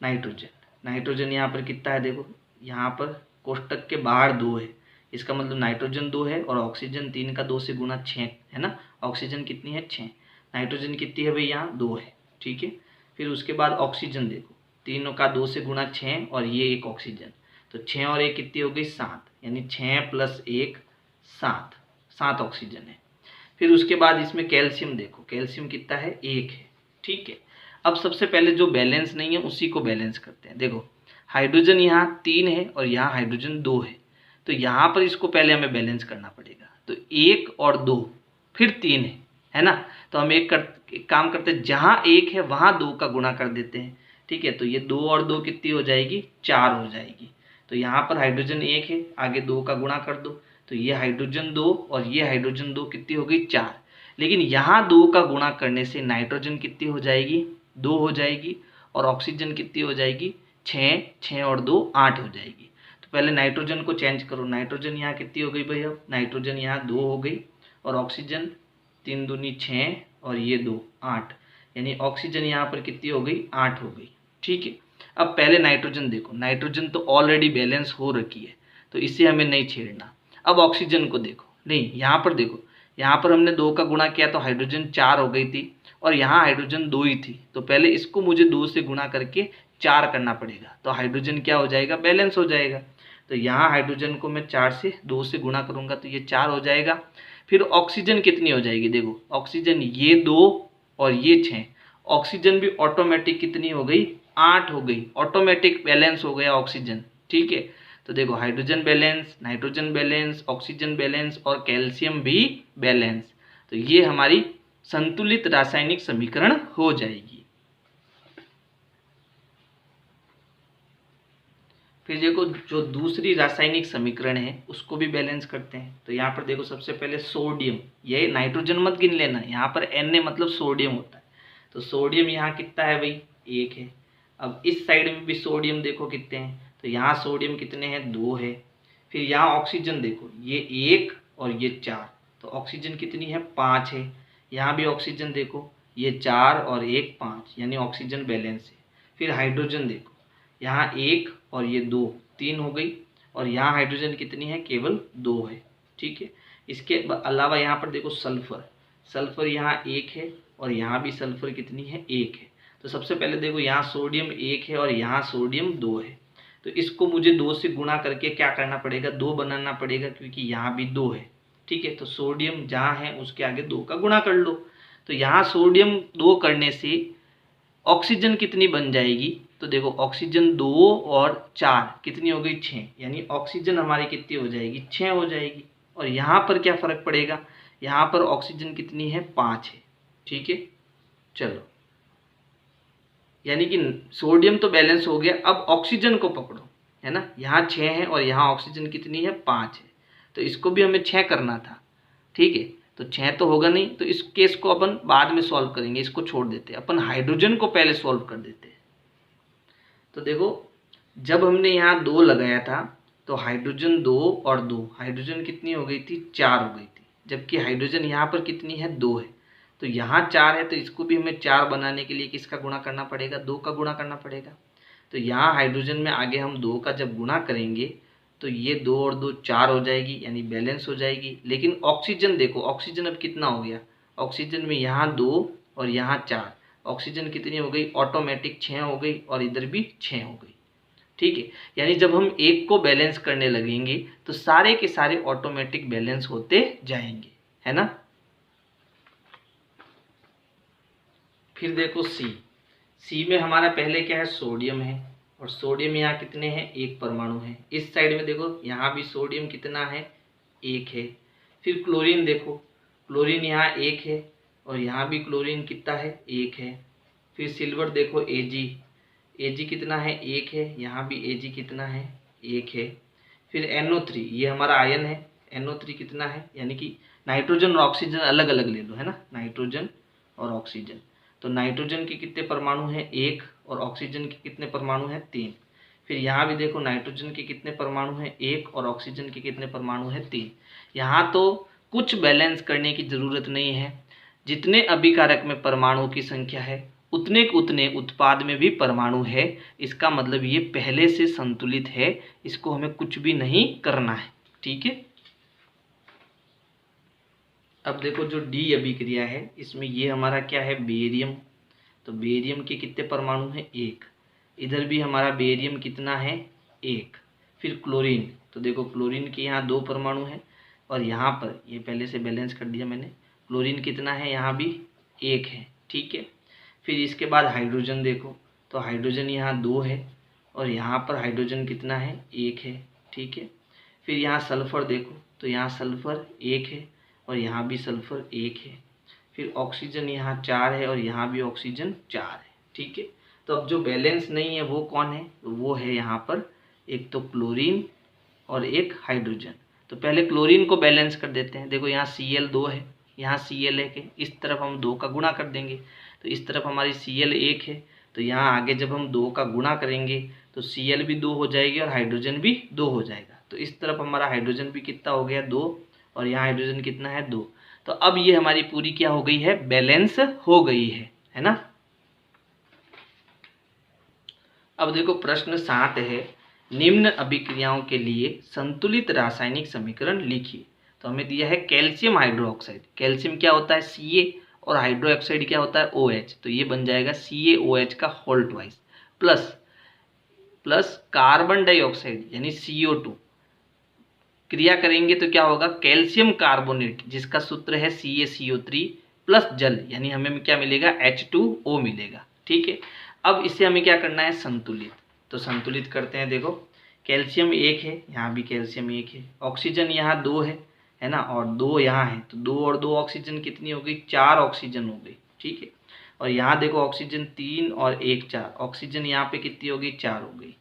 नाइट्रोजन, नाइट्रोजन यहाँ पर कितना है देखो, यहाँ पर कोष्टक के बाहर 2 है, इसका मतलब नाइट्रोजन 2 है और ऑक्सीजन 3 का 2 से गुना 6 है ना। ऑक्सीजन कितनी है, 6। नाइट्रोजन कितनी है भाई, यहाँ 2 है। ठीक है। फिर उसके बाद ऑक्सीजन देखो, तीनों का 2 से गुना 6 और ये एक ऑक्सीजन, तो 6 और 1 कितनी हो गई, 7। यानी 6 + 1 7, 7 ऑक्सीजन है। फिर उसके बाद इसमें कैल्शियम देखो, कैल्शियम कितना है, 1 है। ठीक है। अब सबसे पहले जो बैलेंस नहीं है उसी को बैलेंस करते हैं। देखो हाइड्रोजन यहाँ 3 है और यहाँ हाइड्रोजन 2 है, तो यहाँ पर इसको पहले हमें बैलेंस करना पड़ेगा। तो 1 और 2 फिर 3 है ना। तो हम एक काम करते हैं, जहाँ 1 है वहाँ 2 का गुणा कर देते हैं। ठीक है। तो ये 2 और 2 कितनी हो जाएगी, 4 हो जाएगी। तो यहाँ पर हाइड्रोजन 1 है, आगे 2 का गुणा कर दो, तो ये हाइड्रोजन 2 और ये हाइड्रोजन 2 कितनी हो गई, 4। लेकिन यहाँ 2 का गुणा करने से नाइट्रोजन कितनी हो जाएगी, 2 हो जाएगी, और ऑक्सीजन कितनी हो जाएगी, 6, 6 और 2 8 हो जाएगी। तो पहले नाइट्रोजन को चेंज करो, नाइट्रोजन यहाँ कितनी हो गई भाई, अब नाइट्रोजन यहाँ 2 हो गई, और ऑक्सीजन 3 दूनी 6 और ये 2 8, यानी ऑक्सीजन यहाँ पर कितनी हो गई, 8 हो गई। ठीक है। अब पहले नाइट्रोजन देखो, नाइट्रोजन तो ऑलरेडी बैलेंस हो रखी है, तो इसे हमें नहीं छेड़ना। अब ऑक्सीजन को देखो, नहीं यहाँ पर देखो, यहाँ पर हमने 2 का गुणा किया तो हाइड्रोजन 4 हो गई थी, और यहाँ हाइड्रोजन 2 ही थी, तो पहले इसको मुझे 2 से गुणा करके 4 करना पड़ेगा, तो हाइड्रोजन क्या हो जाएगा, बैलेंस हो जाएगा। तो यहाँ हाइड्रोजन को मैं 4 से 2 से गुणा करूँगा तो ये 4 हो जाएगा। फिर ऑक्सीजन कितनी हो जाएगी, देखो ऑक्सीजन ये 2 और ये 6, ऑक्सीजन भी ऑटोमेटिक कितनी हो गई, 8 हो गई, ऑटोमेटिक बैलेंस हो गया ऑक्सीजन। ठीक है। तो देखो hydrogen balance, nitrogen balance, oxygen balance और कैल्शियम भी बैलेंस, तो ये हमारी संतुलित रासायनिक समीकरण हो जाएगी। फिर देखो जो दूसरी रासायनिक समीकरण है उसको भी बैलेंस करते हैं। तो यहाँ पर देखो सबसे पहले सोडियम, ये नाइट्रोजन मत गिन लेना, यहाँ पर Na मतलब सोडियम होता है। तो सोडियम यहाँ कितना है भाई, 1 है। अब इस साइड में भी सोडियम देखो कितने हैं, तो यहाँ सोडियम कितने हैं, 2 है। फिर यहाँ ऑक्सीजन देखो, ये 1 और ये 4, तो ऑक्सीजन कितनी है, 5 है। यहाँ भी ऑक्सीजन देखो, ये 4 और 1 5, यानी ऑक्सीजन बैलेंस है। फिर हाइड्रोजन देखो, यहाँ 1 और ये 2 3 हो गई, और यहाँ हाइड्रोजन कितनी है, केवल 2 है। ठीक है। इसके अलावा यहाँ पर देखो सल्फर, सल्फर यहाँ 1 है और यहाँ भी सल्फर कितनी है, 1 है। तो सबसे पहले देखो यहाँ सोडियम 1 है और यहाँ सोडियम 2 है, तो इसको मुझे 2 से गुणा करके क्या करना पड़ेगा, 2 बनाना पड़ेगा, क्योंकि यहाँ भी 2 है। ठीक है। तो सोडियम जहाँ है उसके आगे 2 का गुणा कर लो। तो यहाँ सोडियम 2 करने से ऑक्सीजन कितनी बन जाएगी, तो देखो ऑक्सीजन 2 और 4 कितनी हो गई, 6, यानी ऑक्सीजन हमारी कितनी हो जाएगी, 6 हो जाएगी। और यहाँ पर क्या फ़र्क पड़ेगा, यहाँ पर ऑक्सीजन कितनी है, 5 है। ठीक है। चलो, यानी कि सोडियम तो बैलेंस हो गया, अब ऑक्सीजन को पकड़ो, है ना। यहाँ 6 है और यहाँ ऑक्सीजन कितनी है, 5 है, तो इसको भी हमें 6 करना था। ठीक है। तो 6 तो होगा नहीं, तो इस केस को अपन बाद में सॉल्व करेंगे, इसको छोड़ देते हैं, अपन हाइड्रोजन को पहले सॉल्व कर देते हैं। तो देखो जब हमने यहाँ 2 लगाया था तो हाइड्रोजन 2 और 2, हाइड्रोजन कितनी हो गई थी, 4 हो गई थी, जबकि हाइड्रोजन यहाँ पर कितनी है, 2 है। तो यहाँ 4 है, तो इसको भी हमें 4 बनाने के लिए किसका गुणा करना पड़ेगा, 2 का गुणा करना पड़ेगा। तो यहाँ हाइड्रोजन में आगे हम 2 का जब गुणा करेंगे तो ये 2 और 2 4 हो जाएगी, यानी बैलेंस हो जाएगी। लेकिन ऑक्सीजन देखो, ऑक्सीजन अब कितना हो गया, ऑक्सीजन में यहाँ 2 और यहाँ 4, ऑक्सीजन कितनी हो गई, ऑटोमेटिक 6 हो गई और इधर भी 6 हो गई। ठीक है, यानी जब हम एक को बैलेंस करने लगेंगे तो सारे के सारे ऑटोमेटिक बैलेंस होते जाएंगे, है ना। फिर देखो सी में हमारा पहले क्या है, सोडियम है, और सोडियम यहाँ कितने हैं, एक परमाणु है। इस साइड में देखो यहाँ भी सोडियम कितना है, एक है। फिर क्लोरीन देखो, क्लोरीन यहाँ एक है और यहाँ भी क्लोरीन कितना है, एक है। फिर सिल्वर देखो एजी कितना है, एक है, यहाँ भी एजी कितना है, एक है। फिर NO3 ये हमारा आयन है, NO3 कितना है, यानी कि नाइट्रोजन और ऑक्सीजन अलग अलग ले लो, है ना, नाइट्रोजन और ऑक्सीजन। तो नाइट्रोजन के कितने परमाणु हैं, एक, और ऑक्सीजन के कितने परमाणु हैं, 3। फिर यहाँ भी देखो नाइट्रोजन के कितने परमाणु हैं, एक, और ऑक्सीजन के कितने परमाणु हैं, 3। यहाँ तो कुछ बैलेंस करने की ज़रूरत नहीं है, जितने अभिकारक में परमाणुओं की संख्या है उतने उत्पाद में भी परमाणु है। इसका मतलब ये पहले से संतुलित है, इसको हमें कुछ भी नहीं करना है। ठीक है, अब देखो जो डी अभिक्रिया है इसमें ये हमारा क्या है, बेरियम। तो बेरियम के कितने परमाणु हैं, एक। इधर भी हमारा बेरियम कितना है, एक। फिर क्लोरीन, तो देखो क्लोरीन के यहाँ 2 परमाणु हैं और यहाँ पर ये पहले से बैलेंस कर दिया मैंने, क्लोरीन कितना है, यहाँ भी एक है। ठीक है, फिर इसके बाद हाइड्रोजन देखो, तो हाइड्रोजन यहाँ 2 है और यहाँ पर हाइड्रोजन कितना है, एक है। ठीक है, फिर यहाँ सल्फर देखो, तो यहाँ सल्फर एक है और यहाँ भी सल्फर एक है। फिर ऑक्सीजन यहाँ 4 है और यहाँ भी ऑक्सीजन 4 है। ठीक है, तो अब जो बैलेंस नहीं है वो कौन है, वो है यहाँ पर एक तो क्लोरीन और एक हाइड्रोजन। तो पहले क्लोरीन को बैलेंस कर देते हैं। देखो यहाँ Cl 2 है, यहाँ Cl 1 है, इस तरफ हम 2 का गुणा कर देंगे तो इस तरफ हमारी Cl 1 है। तो यहाँ आगे जब हम 2 का गुणा करेंगे तो Cl भी 2 हो जाएगी और हाइड्रोजन भी 2 हो जाएगा। तो इस तरफ हमारा हाइड्रोजन भी कितना हो गया, 2, और यहाँ हाइड्रोजन कितना है, 2। तो अब ये हमारी पूरी क्या हो गई है, बैलेंस हो गई है ना। अब देखो प्रश्न 7 है, निम्न अभिक्रियाओं के लिए संतुलित रासायनिक समीकरण लिखिए। तो हमें दिया है कैल्शियम हाइड्रोक्साइड, कैल्शियम क्या होता है, Ca, और हाइड्रोक्साइड क्या होता है, OH। तो ये बन जाएगा CaOH का whole twice plus carbon dioxide यानी CO2। क्रिया करेंगे तो क्या होगा, कैल्शियम कार्बोनेट जिसका सूत्र है CaCO3 प्लस जल, यानी हमें क्या मिलेगा, H2O मिलेगा। ठीक है, अब इसे हमें क्या करना है, संतुलित। तो संतुलित करते हैं। देखो कैल्शियम 1 है, यहाँ भी कैल्शियम 1 है, ऑक्सीजन यहाँ 2 है ना, और 2 यहाँ है, तो 2 और 2 ऑक्सीजन कितनी हो गई, 4 ऑक्सीजन हो गई। ठीक है, और यहाँ देखो ऑक्सीजन 3 और 1 4, ऑक्सीजन यहाँ पे कितनी हो गई, 4 हो गई।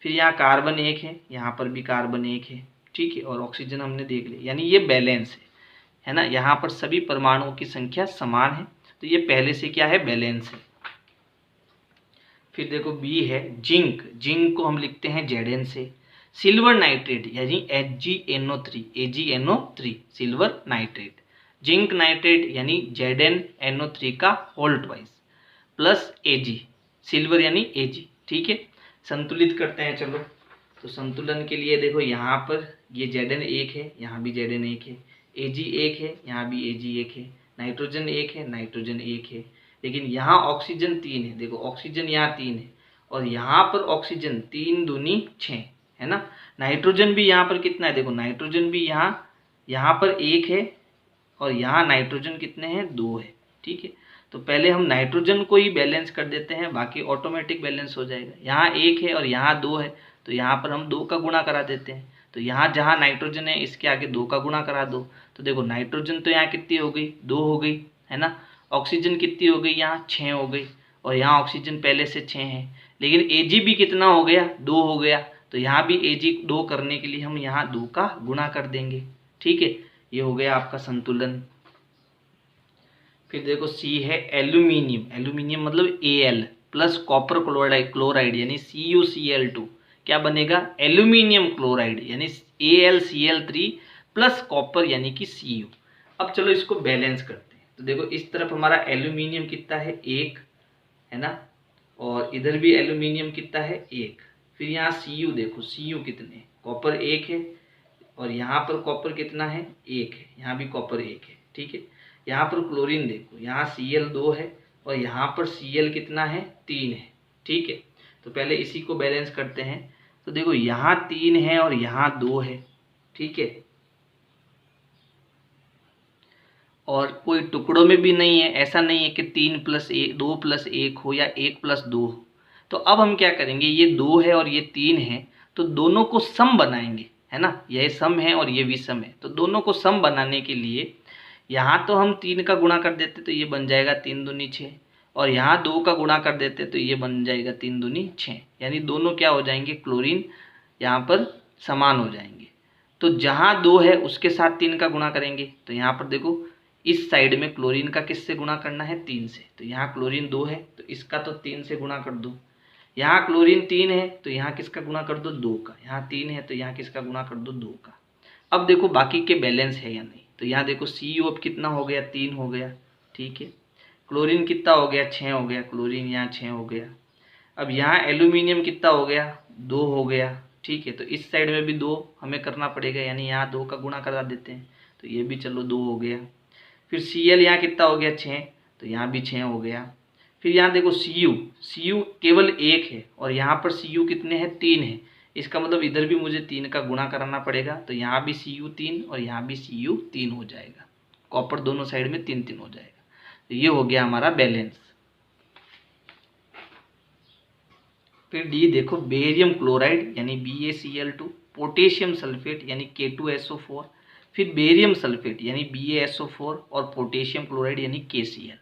फिर यहाँ कार्बन 1 है, यहाँ पर भी कार्बन 1 है। ठीक है, और ऑक्सीजन हमने देख लिया, यानी ये बैलेंस है ना, यहाँ पर सभी परमाणुओं की संख्या समान है, तो ये पहले से क्या है, बैलेंस है। फिर देखो बी है जिंक, जिंक को हम लिखते हैं Zn से। सिल्वर नाइट्रेट यानी AgNO3 silver nitrate. Zinc nitrate यानी ZnNO3 का whole twice plus Ag, silver यानी Ag। ठीक है, संतुलित करते हैं। चलो तो संतुलन के लिए देखो यहाँ पर ये Zn 1 है, यहाँ भी Zn 1 है, Ag 1 है, यहाँ भी Ag 1 है, नाइट्रोजन 1 है, नाइट्रोजन 1 है। लेकिन यहाँ ऑक्सीजन 3 है, देखो ऑक्सीजन यहाँ 3 है और यहाँ पर ऑक्सीजन 3 दूनी 6 है ना। नाइट्रोजन भी यहाँ पर कितना है, देखो नाइट्रोजन भी यहाँ पर 1 है और यहाँ नाइट्रोजन कितने हैं, 2 है। ठीक है, तो पहले हम नाइट्रोजन को ही बैलेंस कर देते हैं, बाकी ऑटोमेटिक बैलेंस हो जाएगा। यहाँ 1 है और यहाँ 2 है, तो यहाँ पर हम 2 का गुणा करा देते हैं। तो यहाँ जहाँ नाइट्रोजन है इसके आगे 2 का गुणा करा दो, तो देखो नाइट्रोजन तो यहाँ कितनी हो गई, 2 हो गई, है ना। ऑक्सीजन कितनी हो गई, यहाँ 6 हो गई, और यहाँ ऑक्सीजन पहले से 6 है, लेकिन Ag भी कितना हो गया, 2 हो गया। तो यहाँ भी Ag 2 करने के लिए हम यहाँ 2 का गुणा कर देंगे। ठीक है, ये हो गया आपका संतुलन। फिर देखो सी है एल्यूमिनियम, एल्यूमिनियम मतलब Al प्लस कॉपर क्लोराइड यानी CuCl2, क्या बनेगा, एल्यूमिनियम क्लोराइड यानी AlCl3 प्लस कॉपर यानी कि Cu। अब चलो इसको बैलेंस करते हैं। तो देखो इस तरफ हमारा एल्यूमिनियम कितना है, 1 है ना, और इधर भी एल्यूमिनियम कितना है, 1। फिर यहाँ Cu देखो, Cu कितने, कॉपर 1 है और यहाँ पर कॉपर कितना है, 1 है, यहाँ भी कॉपर 1 है। ठीक है, यहाँ पर क्लोरीन देखो, यहाँ Cl 2 है और यहाँ पर Cl कितना है 3 है, ठीक है। तो पहले इसी को बैलेंस करते हैं। तो देखो यहाँ 3 है और यहाँ 2 है, ठीक है, और कोई टुकड़ों में भी नहीं है, ऐसा नहीं है कि 3 + 1 2 + 1 हो या 1 + 2 हो। तो अब हम क्या करेंगे, ये 2 है और ये 3 है, तो दोनों को सम बनाएंगे, है ना, यह सम है और ये विषम है। तो दोनों को सम बनाने के लिए यहाँ तो हम 3 का गुणा कर देते तो ये बन जाएगा 3 दूनी 6, और यहाँ 2 का गुणा कर देते तो ये बन जाएगा 3 दूनी 6, यानी दोनों क्या हो जाएंगे, क्लोरीन यहाँ पर समान हो जाएंगे। तो जहाँ 2 है उसके साथ 3 का गुणा करेंगे, तो यहाँ पर देखो इस साइड में क्लोरीन का किससे गुणा करना है, 3 से। तो यहाँ क्लोरीन 2 है तो इसका तो 3 से गुणा कर दो। यहाँ क्लोरीन 3 है तो यहाँ किसका गुणा कर दो, 2 का। यहाँ 3 है तो यहाँ किसका गुणा कर दो, 2 का। अब देखो बाकी के बैलेंस है या नहीं। तो यहाँ देखो CU अब कितना हो गया, 3 हो गया, ठीक है। क्लोरीन कितना हो गया, 6 हो गया, क्लोरीन यहाँ 6 हो गया। अब यहाँ एल्यूमिनियम कितना हो गया, 2 हो गया, ठीक है। तो इस साइड में भी 2 हमें करना पड़ेगा, यानी यहाँ 2 का गुणा करा देते हैं, तो ये भी चलो 2 हो गया। फिर Cl यहाँ कितना हो गया, 6, तो यहाँ भी 6 हो गया। फिर यहाँ देखो Cu केवल 1 है और यहाँ पर Cu कितने हैं, 3 है। इसका मतलब इधर भी मुझे 3 का गुणा कराना पड़ेगा, तो यहाँ भी Cu 3 और यहाँ भी Cu 3 हो जाएगा। कॉपर दोनों साइड में 3 3 हो जाएगा। तो ये हो गया हमारा बैलेंस। फिर डी देखो, बेरियम क्लोराइड यानी BaCl2, पोटेशियम सल्फेट यानी K2SO4, फिर बेरियम सल्फेट यानी BaSO4 और पोटेशियम क्लोराइड यानी KCl।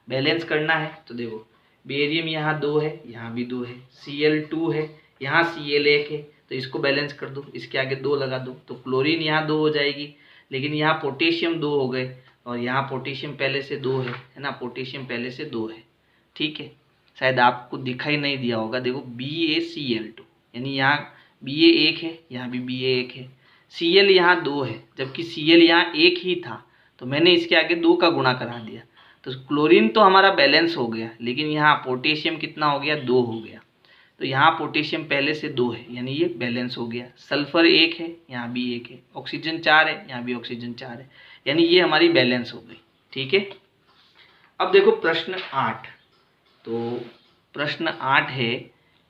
बैलेंस करना है तो देखो बेरियम यहाँ 2 है, यहाँ भी 2 है, Cl2 है, यहाँ Cl 1 है, तो इसको बैलेंस कर दो, इसके आगे 2 लगा दो, तो क्लोरीन यहाँ 2 हो जाएगी। लेकिन यहाँ पोटेशियम 2 हो गए और यहाँ पोटेशियम पहले से 2 है ना, पोटेशियम पहले से 2 है, ठीक है। शायद आपको दिखाई नहीं दिया होगा, देखो BaCl2 यानी यहाँ Ba 1 है, यहाँ भी Ba 1 है। Cl यहाँ 2 है जबकि Cl यहाँ 1 ही था, तो मैंने इसके आगे 2 का गुणा करा दिया। तो क्लोरीन तो हमारा बैलेंस हो गया, लेकिन यहाँ पोटेशियम कितना हो गया, 2 हो गया। तो यहाँ पोटेशियम पहले से 2 है, यानी ये बैलेंस हो गया। सल्फर 1 है, यहाँ भी 1 है। ऑक्सीजन 4 है, यहाँ भी ऑक्सीजन 4 है, यानी ये हमारी बैलेंस हो गई, ठीक है। अब देखो प्रश्न 8। तो प्रश्न 8 है,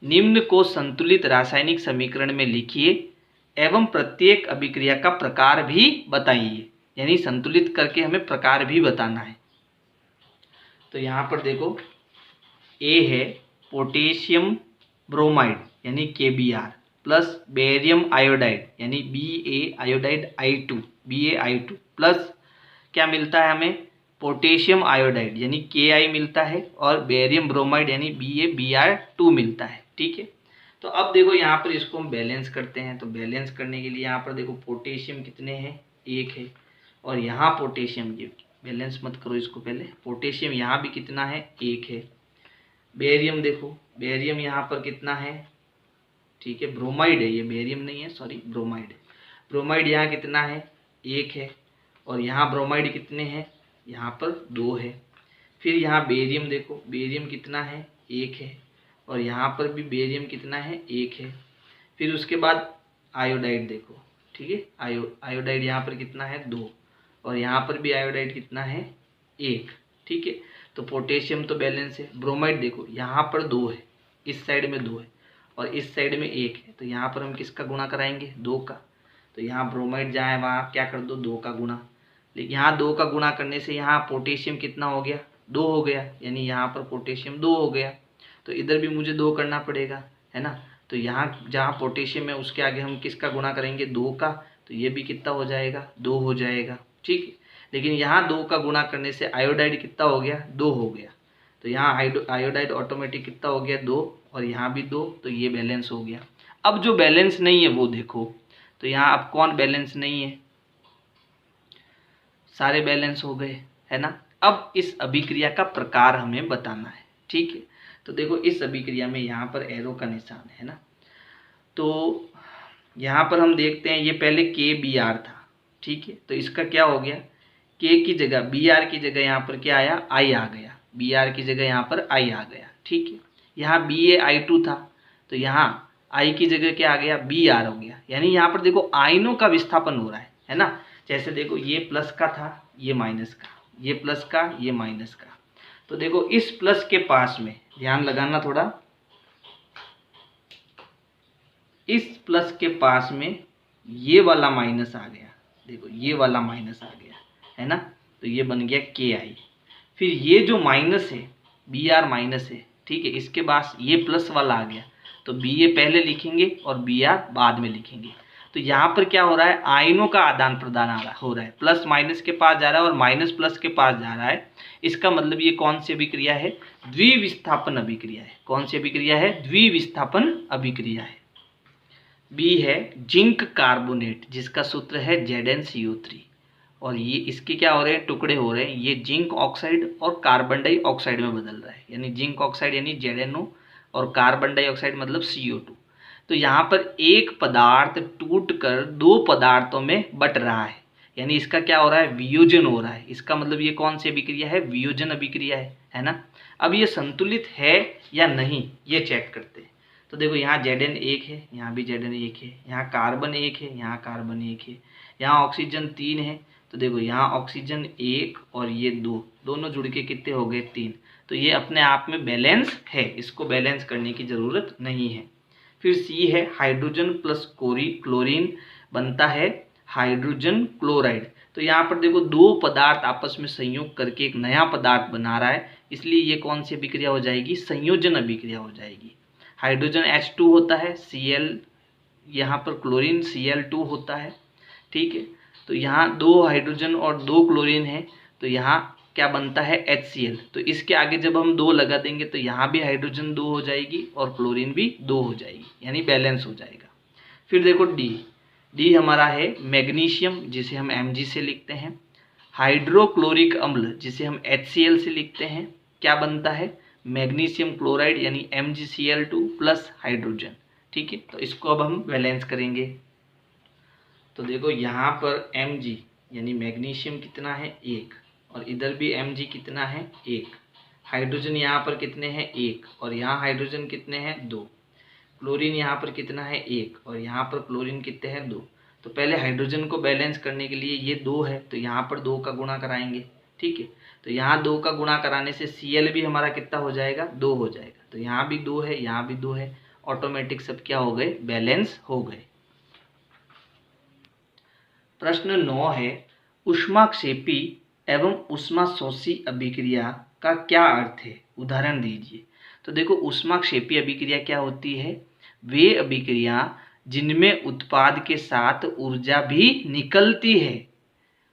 निम्न को संतुलित रासायनिक समीकरण में लिखिए एवं प्रत्येक अभिक्रिया का प्रकार भी बताइए, यानी संतुलित करके हमें प्रकार भी बताना है। तो यहाँ पर देखो A है पोटेशियम ब्रोमाइड यानी KBr प्लस बेरियम आयोडाइड यानी Ba आयोडाइड I2 प्लस क्या मिलता है हमें, पोटेशियम आयोडाइड यानी Ki मिलता है और बेरियम ब्रोमाइड यानी BaBr2 मिलता है, ठीक है। तो अब देखो यहाँ पर इसको हम बैलेंस करते हैं। तो बैलेंस करने के लिए यहाँ पर देखो पोटेशियम कितने हैं, 1 है, और यहाँ पोटेशियम, ये बैलेंस मत करो इसको पहले, पोटेशियम यहाँ भी कितना है, 1 है। बेरियम देखो, बेरियम यहाँ पर कितना है, ठीक है, ब्रोमाइड है, ये बेरियम नहीं है, सॉरी ब्रोमाइड है। ब्रोमाइड यहाँ कितना है, 1 है, और यहाँ ब्रोमाइड कितने हैं, यहाँ पर 2 है। फिर यहाँ बेरियम देखो, बेरियम कितना है, 1 है, और यहाँ पर भी बेरियम कितना है, 1 है। फिर उसके बाद आयोडाइड देखो, ठीक है, आयोडाइड यहाँ पर कितना है, 2, और यहाँ पर भी आयोडाइड कितना है, 1, ठीक है। तो पोटेशियम तो बैलेंस है। ब्रोमाइड देखो यहाँ पर 2 है, इस साइड में 2 है और इस साइड में 1 है, तो यहाँ पर हम किसका गुणा कराएंगे, 2 का। तो यहाँ ब्रोमाइड जहाँ है वहाँ क्या कर दो, 2 का गुणा। लेकिन यहाँ 2 का गुणा करने से यहाँ पोटेशियम कितना हो गया, 2 हो गया, यानी यहाँ पर पोटेशियम 2 हो गया। तो इधर भी मुझे 2 करना पड़ेगा, है ना। तो यहाँ जहाँ पोटेशियम है उसके आगे हम किसका गुणा करेंगे, 2 का, तो ये भी कितना हो जाएगा, 2 हो जाएगा, ठीक है। लेकिन यहाँ 2 का गुणा करने से आयोडाइड कितना हो गया, 2 हो गया। तो यहाँ आयोडाइड ऑटोमेटिक कितना हो गया, 2, और यहाँ भी 2, तो ये बैलेंस हो गया। अब जो बैलेंस नहीं है वो देखो, तो यहाँ अब कौन बैलेंस नहीं है, सारे बैलेंस हो गए, है ना। अब इस अभिक्रिया का प्रकार हमें बताना है, ठीक है। तो देखो इस अभिक्रिया में यहाँ पर एरो का निशान है ना, तो यहाँ पर हम देखते हैं ये पहले KBr था, ठीक है। तो इसका क्या हो गया, K की जगह Br की जगह यहाँ पर क्या आया, I आ गया, Br की जगह यहाँ पर I आ गया, ठीक है। यहाँ BaI2 था, तो यहाँ I की जगह क्या आ गया, Br हो गया। यानी यहाँ पर देखो आयनों का विस्थापन हो रहा है ना। जैसे देखो ये प्लस का था, ये माइनस का, ये प्लस का, ये माइनस का। तो देखो इस प्लस के पास में ध्यान लगाना थोड़ा, इस प्लस के पास में ये वाला माइनस आ गया, देखो ये वाला माइनस आ गया, है ना। तो ये बन गया के आई। फिर ये जो माइनस है बी आर माइनस है, ठीक है, इसके पास ये प्लस वाला आ गया, तो बी ए पहले लिखेंगे और बी आर बाद में लिखेंगे। तो यहाँ पर क्या हो रहा है, आयनों का आदान प्रदान हो रहा है, प्लस माइनस के पास जा रहा है और माइनस प्लस के पास जा रहा है। इसका मतलब ये कौन सी अभिक्रिया है, द्विविस्थापन अभिक्रिया है। कौन सी अभिक्रिया है, द्विविस्थापन अभिक्रिया है। बी है जिंक कार्बोनेट, जिसका सूत्र है ZnCO3, और ये इसके क्या हो रहे हैं, टुकड़े हो रहे हैं, ये जिंक ऑक्साइड और कार्बन डाइऑक्साइड में बदल रहा है, यानी जिंक ऑक्साइड यानी ZnO और कार्बन डाइऑक्साइड मतलब CO2। तो यहाँ पर एक पदार्थ टूटकर दो पदार्थों में बट रहा है, यानी इसका क्या हो रहा है, वियोजन हो रहा है। इसका मतलब ये कौन सी अभिक्रिया है, वियोजन अभिक्रिया है ना। अब ये संतुलित है या नहीं ये चेक करते हैं। तो देखो यहाँ Zn एक है, यहाँ भी Zn एक है, यहाँ कार्बन एक है, यहाँ कार्बन एक है, यहाँ ऑक्सीजन 3 है। तो देखो यहाँ ऑक्सीजन 1 और ये 2, दोनों जुड़ के कितने हो गए, 3। तो ये अपने आप में बैलेंस है, इसको बैलेंस करने की ज़रूरत नहीं है। फिर सी है हाइड्रोजन प्लस क्लोरीन बनता है हाइड्रोजन क्लोराइड। तो यहाँ पर देखो दो पदार्थ आपस में संयोग करके एक नया पदार्थ बना रहा है, इसलिए ये कौन सी अभिक्रिया हो जाएगी, संयोजन अभिक्रिया हो जाएगी। हाइड्रोजन H2 होता है, Cl, यहाँ पर क्लोरीन Cl2 होता है, ठीक है। तो यहाँ दो हाइड्रोजन और दो क्लोरीन है, तो यहाँ क्या बनता है, HCl। तो इसके आगे जब हम 2 लगा देंगे तो यहाँ भी हाइड्रोजन 2 हो जाएगी और क्लोरीन भी 2 हो जाएगी, यानी बैलेंस हो जाएगा। फिर देखो डी हमारा है मैग्नीशियम, जिसे हम Mg से लिखते हैं, हाइड्रोक्लोरिक अम्ल जिसे हम HCl से लिखते हैं, क्या बनता है, मैग्नीशियम क्लोराइड यानी MgCl2 प्लस हाइड्रोजन, ठीक है। तो इसको अब हम बैलेंस करेंगे। तो देखो यहाँ पर Mg यानी मैग्नीशियम कितना है, 1, और इधर भी Mg कितना है, 1। हाइड्रोजन यहाँ पर कितने हैं, 1, और यहाँ हाइड्रोजन कितने हैं, 2। क्लोरीन यहाँ पर कितना है, 1, और यहाँ पर क्लोरीन कितने हैं, 2। तो पहले हाइड्रोजन को बैलेंस करने के लिए ये 2 है, तो यहाँ पर 2 का गुणा कराएंगे, ठीक है। तो यहाँ 2 का गुणा कराने से Cl भी हमारा कितना हो जाएगा, 2 हो जाएगा। तो यहाँ भी 2 है, यहाँ भी 2 है, ऑटोमेटिक सब क्या हो गए, बैलेंस हो गए। प्रश्न 9 है ऊष्माक्षेपी एवं ऊष्माशोषी अभिक्रिया का क्या अर्थ है, उदाहरण दीजिए। तो देखो ऊष्माक्षेपी अभिक्रिया क्या होती है, वे अभिक्रिया जिनमें उत्पाद के साथ ऊर्जा भी निकलती है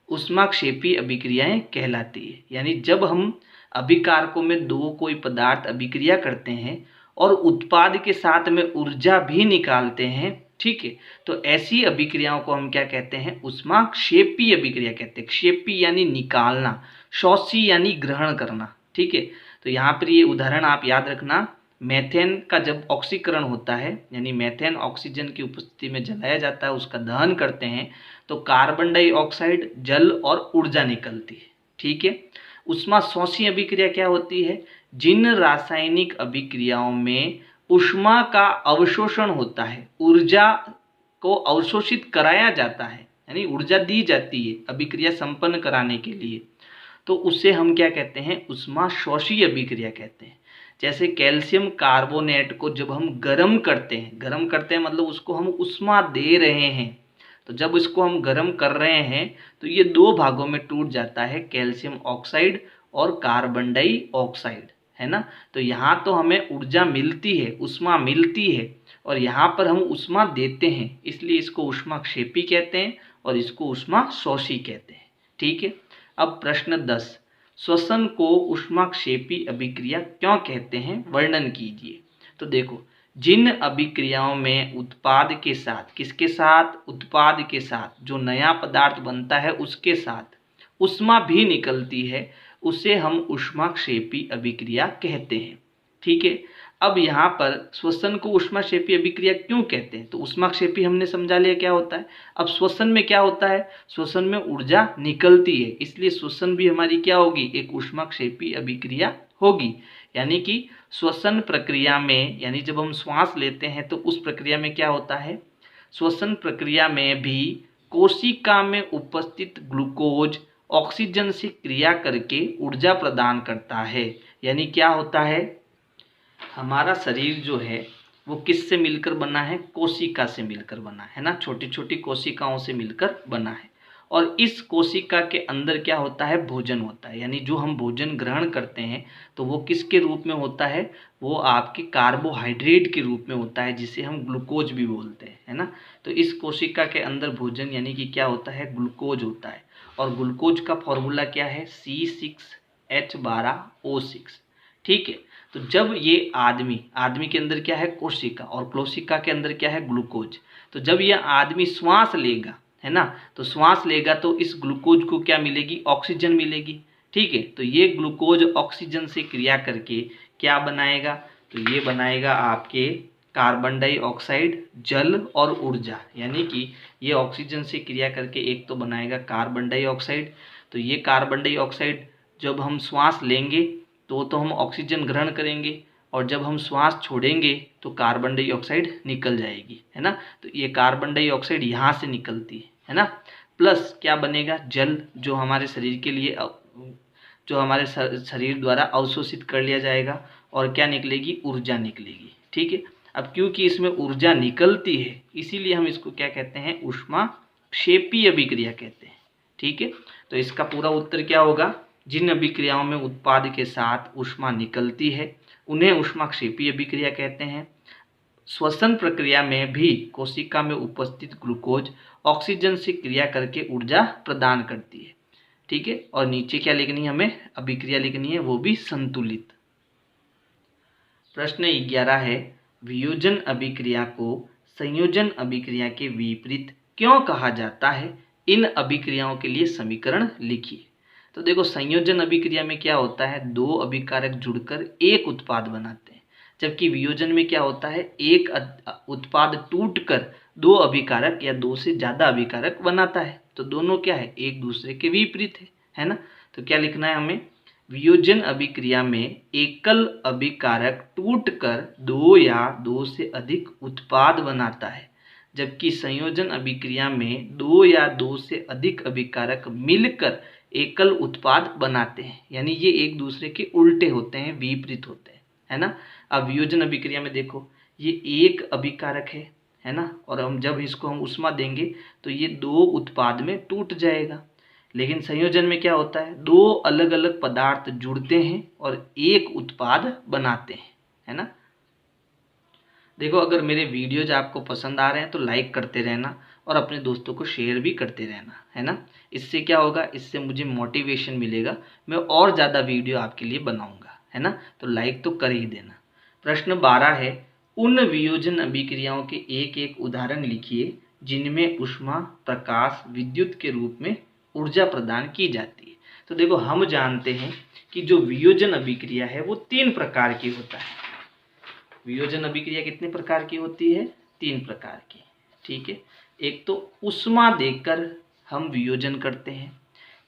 ऊष्माक्षेपी अभिक्रियाएं कहलाती है। यानी जब हम अभिकारकों में दो कोई पदार्थ अभिक्रिया करते हैं और उत्पाद के साथ में ऊर्जा भी निकालते हैं, ठीक है, तो ऐसी अभिक्रियाओं को हम क्या कहते हैं, ऊष्माक्षेपी अभिक्रिया कहते हैं। क्षेपी यानी निकालना, शोषी यानी ग्रहण करना, ठीक है। तो यहाँ पर ये उदाहरण आप याद रखना, मेथेन का जब ऑक्सीकरण होता है, यानी मेथेन ऑक्सीजन की उपस्थिति में जलाया जाता है, उसका दहन करते हैं, तो कार्बन डाइऑक्साइड, जल और ऊर्जा निकलती है, ठीक है। ऊष्माशोषी अभिक्रिया क्या होती है, जिन रासायनिक अभिक्रियाओं में ऊष्मा का अवशोषण होता है, ऊर्जा को अवशोषित कराया जाता है, यानी ऊर्जा दी जाती है अभिक्रिया संपन्न कराने के लिए, तो उसे हम क्या कहते हैं, ऊष्माशोषी अभिक्रिया कहते हैं। जैसे कैल्शियम कार्बोनेट को जब हम गर्म करते हैं मतलब उसको हम ऊष्मा दे रहे हैं, तो जब इसको हम गर्म कर रहे हैं तो ये 2 भागों में टूट जाता है, कैल्शियम ऑक्साइड और कार्बन डाइऑक्साइड, है ना। तो यहाँ तो हमें ऊर्जा मिलती है, ऊष्मा मिलती है, और यहाँ पर हम ऊष्मा देते हैं, इसलिए इसको ऊष्माक्षेपी कहते हैं और इसको ऊष्माशोषी कहते हैं, ठीक है। अब प्रश्न 10, श्वसन को ऊष्माक्षेपी अभिक्रिया क्यों कहते हैं, वर्णन कीजिए। तो देखो जिन अभिक्रियाओं में उत्पाद के साथ, किसके साथ, उत्पाद के साथ, जो नया पदार्थ बनता है उसके साथ ऊष्मा भी निकलती है, उसे हम ऊष्माक्षेपी अभिक्रिया कहते हैं, ठीक है। अब यहाँ पर श्वसन को ऊष्माक्षेपी अभिक्रिया क्यों कहते हैं, तो ऊष्माक्षेपी हमने समझा लिया क्या होता है। अब श्वसन में क्या होता है, श्वसन में ऊर्जा निकलती है, इसलिए श्वसन भी हमारी क्या होगी, एक ऊष्माक्षेपी अभिक्रिया होगी। यानी कि श्वसन प्रक्रिया में, यानी जब हम श्वास लेते हैं तो उस प्रक्रिया में क्या होता है, श्वसन प्रक्रिया में भी कोशिका में उपस्थित ग्लूकोज ऑक्सीजन से क्रिया करके ऊर्जा प्रदान करता है। यानी क्या होता है, हमारा शरीर जो है वो किससे मिलकर बना है, कोशिका से मिलकर बना है ना, छोटी छोटी कोशिकाओं से मिलकर बना है। और इस कोशिका के अंदर क्या होता है, भोजन होता है। यानी जो हम भोजन ग्रहण करते हैं तो वो किसके रूप में होता है, वो आपके कार्बोहाइड्रेट के रूप में होता है, जिसे हम ग्लूकोज भी बोलते हैं, है ना। तो इस कोशिका के अंदर भोजन यानी कि क्या होता है, ग्लूकोज होता है। और ग्लूकोज का फॉर्मूला क्या है, C6H12O6। ठीक है। तो जब ये आदमी के अंदर क्या है, कोशिका, और कोशिका के अंदर क्या है, ग्लूकोज। तो जब ये आदमी श्वास लेगा, है ना, तो श्वास लेगा तो इस ग्लूकोज को क्या मिलेगी, ऑक्सीजन मिलेगी। ठीक है। तो ये ग्लूकोज ऑक्सीजन से क्रिया करके क्या बनाएगा, तो ये बनाएगा आपके कार्बन डाइऑक्साइड, जल और ऊर्जा। यानी कि ये ऑक्सीजन से क्रिया करके एक तो बनाएगा कार्बन डाइऑक्साइड। तो ये कार्बन डाइऑक्साइड जब हम श्वास लेंगे तो हम ऑक्सीजन ग्रहण करेंगे, और जब हम श्वास छोड़ेंगे तो कार्बन डाइऑक्साइड निकल जाएगी, है ना। तो ये कार्बन डाइऑक्साइड यहाँ से निकलती है ना। प्लस क्या बनेगा, जल, जो हमारे शरीर के लिए, जो हमारे शरीर द्वारा अवशोषित कर लिया जाएगा, और क्या निकलेगी, ऊर्जा निकलेगी। ठीक है। अब क्योंकि इसमें ऊर्जा निकलती है इसीलिए हम इसको क्या कहते हैं, ऊष्माक्षेपी अभिक्रिया कहते हैं। ठीक है। तो इसका पूरा उत्तर क्या होगा, जिन अभिक्रियाओं में उत्पाद के साथ ऊष्मा निकलती है उन्हें ऊष्माक्षेपी अभिक्रिया कहते हैं। श्वसन प्रक्रिया में भी कोशिका में उपस्थित ग्लूकोज ऑक्सीजन से क्रिया करके ऊर्जा प्रदान करती है। ठीक है। और नीचे क्या लिखनी है, हमें अभिक्रिया लिखनी है, वो भी संतुलित। प्रश्न 11 है, वियोजन अभिक्रिया को संयोजन अभिक्रिया के विपरीत क्यों कहा जाता है, इन अभिक्रियाओं के लिए समीकरण लिखिए। तो देखो, संयोजन अभिक्रिया में क्या होता है, दो अभिकारक जुड़कर एक उत्पाद बनाते हैं, जबकि वियोजन में क्या होता है, एक उत्पाद टूटकर दो अभिकारक या दो से ज्यादा अभिकारक बनाता है। तो दोनों क्या है, एक दूसरे के विपरीत है ना। तो क्या लिखना है हमें, वियोजन अभिक्रिया में एकल अभिकारक टूटकर दो या दो से अधिक उत्पाद बनाता है, जबकि संयोजन अभिक्रिया में दो या दो से अधिक अभिकारक मिलकर एकल उत्पाद बनाते हैं। यानी ये एक दूसरे के उल्टे होते हैं, विपरीत होते हैं, है ना। अब वियोजन अभिक्रिया में देखो, ये एक अभिकारक है ना, और हम जब इसको हम ऊष्मा देंगे तो ये दो उत्पाद में टूट जाएगा। लेकिन संयोजन में क्या होता है, दो अलग अलग पदार्थ जुड़ते हैं और एक उत्पाद बनाते हैं, है ना। देखो, अगर मेरे वीडियोज आपको पसंद आ रहे हैं तो लाइक करते रहना और अपने दोस्तों को शेयर भी करते रहना, है ना। इससे क्या होगा, इससे मुझे मोटिवेशन मिलेगा, मैं और ज़्यादा वीडियो आपके लिए बनाऊंगा, है ना। तो लाइक तो कर ही देना। प्रश्न 12 है, उन वियोजन अभिक्रियाओं के एक एक उदाहरण लिखिए जिनमें ऊष्मा, प्रकाश, विद्युत के रूप में ऊर्जा प्रदान की जाती है। तो देखो, हम जानते हैं कि जो वियोजन अभिक्रिया है वो 3 प्रकार की होता है। वियोजन अभिक्रिया कितने प्रकार की होती है, 3 प्रकार की। ठीक है। एक तो ऊष्मा देकर हम वियोजन करते हैं,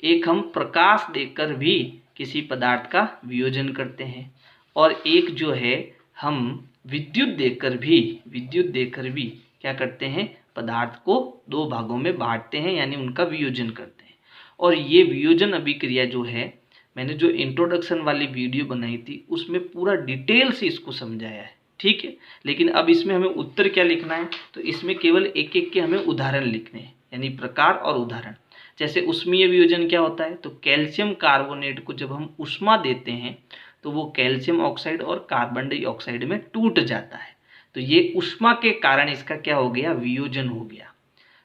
एक हम प्रकाश देकर भी किसी पदार्थ का वियोजन करते हैं, और एक जो है हम विद्युत देकर भी क्या करते हैं, पदार्थ को दो भागों में बांटते हैं, यानी उनका वियोजन करते हैं। और ये वियोजन अभिक्रिया जो है, मैंने जो इंट्रोडक्शन वाली वीडियो बनाई थी उसमें पूरा डिटेल से इसको समझाया है। ठीक है। लेकिन अब इसमें हमें उत्तर क्या लिखना है, तो इसमें केवल एक एक के हमें उदाहरण लिखने हैं, यानी प्रकार और उदाहरण। जैसे ऊष्मीय वियोजन क्या होता है, तो कैल्शियम कार्बोनेट को जब हम ऊष्मा देते हैं तो वो कैल्शियम ऑक्साइड और कार्बन डाइऑक्साइड में टूट जाता है। तो ये ऊष्मा के कारण इसका क्या हो गया, वियोजन हो गया।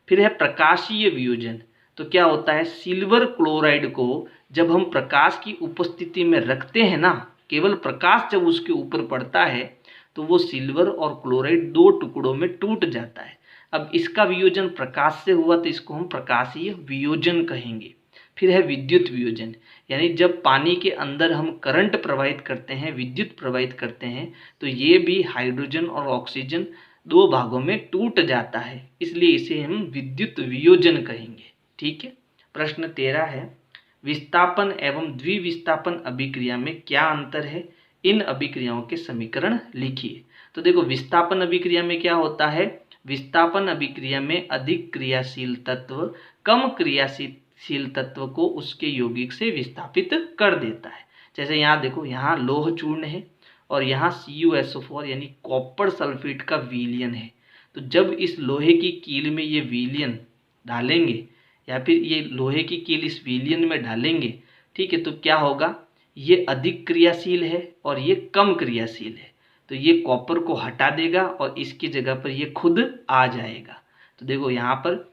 फिर है प्रकाशीय वियोजन। तो क्या होता है, सिल्वर क्लोराइड को जब हम प्रकाश की उपस्थिति में रखते हैं ना, केवल प्रकाश जब उसके ऊपर पड़ता है तो वो सिल्वर और क्लोराइड दो टुकड़ों में टूट जाता है। अब इसका वियोजन प्रकाश से हुआ तो इसको हम प्रकाशीय वियोजन कहेंगे। फिर है विद्युत वियोजन, यानी जब पानी के अंदर हम करंट प्रवाहित करते हैं, विद्युत प्रवाहित करते हैं, तो ये भी हाइड्रोजन और ऑक्सीजन दो भागों में टूट जाता है, इसलिए इसे हम विद्युत वियोजन कहेंगे। ठीक है। प्रश्न 13 है, विस्थापन एवं द्विविस्थापन अभिक्रिया में क्या अंतर है, इन अभिक्रियाओं के समीकरण लिखिए। तो देखो, विस्थापन अभिक्रिया में क्या होता है, विस्थापन अभिक्रिया में अधिक क्रियाशील तत्व कम क्रियाशील क्रियाशील तत्व को उसके यौगिक से विस्थापित कर देता है। जैसे यहाँ देखो, यहाँ लोह चूर्ण है और यहाँ CuSO4 यानी कॉपर सल्फेट का विलयन है। तो जब इस लोहे की कील में ये विलयन डालेंगे या फिर ये लोहे की कील इस विलयन में डालेंगे, ठीक है, तो क्या होगा, ये अधिक क्रियाशील है और ये कम क्रियाशील है। तो ये कॉपर को हटा देगा और इसकी जगह पर ये खुद आ जाएगा। तो देखो यहाँ पर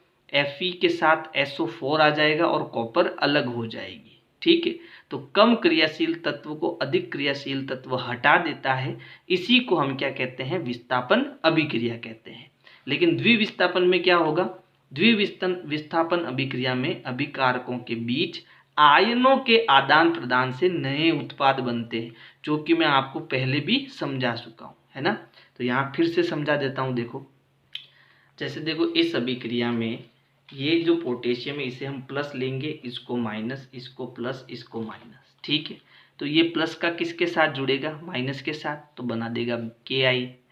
Fe के साथ SO4 आ जाएगा और कॉपर अलग हो जाएगी, ठीक है। तो कम क्रियाशील तत्व को अधिक क्रियाशील तत्व हटा देता है, इसी को हम क्या कहते हैं, विस्थापन अभिक्रिया कहते हैं। लेकिन द्विविस्थापन में क्या होगा, द्विविस्थापन अभिक्रिया में अभिकारकों के बीच आयनों के आदान प्रदान से नए उत्पाद बनते हैं, जो कि मैं आपको पहले भी समझा चुका हूँ, है ना। तो यहाँ फिर से समझा देता हूँ। देखो, जैसे देखो इस अभिक्रिया में ये जो पोटेशियम है इसे हम प्लस लेंगे, इसको माइनस, इसको प्लस, इसको माइनस, ठीक है। तो ये प्लस का किसके साथ जुड़ेगा, माइनस के साथ, तो बना देगा Ki,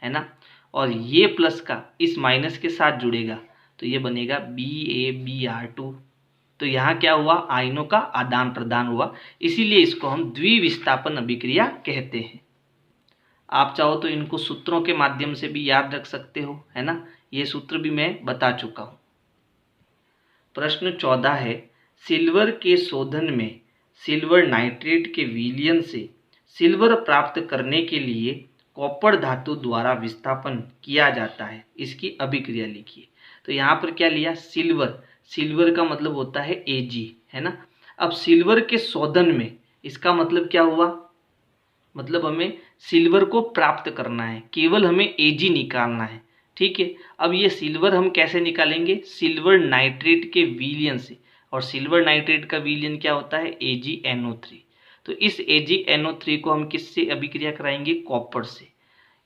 है ना। और ये प्लस का इस माइनस के साथ जुड़ेगा तो ये बनेगा BaBr2। तो यहाँ क्या हुआ, आयनों का आदान प्रदान हुआ, इसीलिए इसको हम द्विविस्थापन अभिक्रिया कहते हैं। आप चाहो तो इनको सूत्रों के माध्यम से भी याद रख सकते हो, है ना। ये सूत्र भी मैं बता चुका हूँ। प्रश्न 14 है, सिल्वर के शोधन में सिल्वर नाइट्रेट के विलयन से सिल्वर प्राप्त करने के लिए कॉपर धातु द्वारा विस्थापन किया जाता है, इसकी अभिक्रिया लिखिए। तो यहाँ पर क्या लिया, सिल्वर, सिल्वर का मतलब होता है Ag, है ना। अब सिल्वर के शोधन में, इसका मतलब क्या हुआ, मतलब हमें सिल्वर को प्राप्त करना है, केवल हमें Ag निकालना है, ठीक है। अब ये सिल्वर हम कैसे निकालेंगे, सिल्वर नाइट्रेट के विलयन से, और सिल्वर नाइट्रेट का विलयन क्या होता है, AgNO3। तो इस AgNO3 को हम किससे अभिक्रिया कराएंगे, कॉपर से।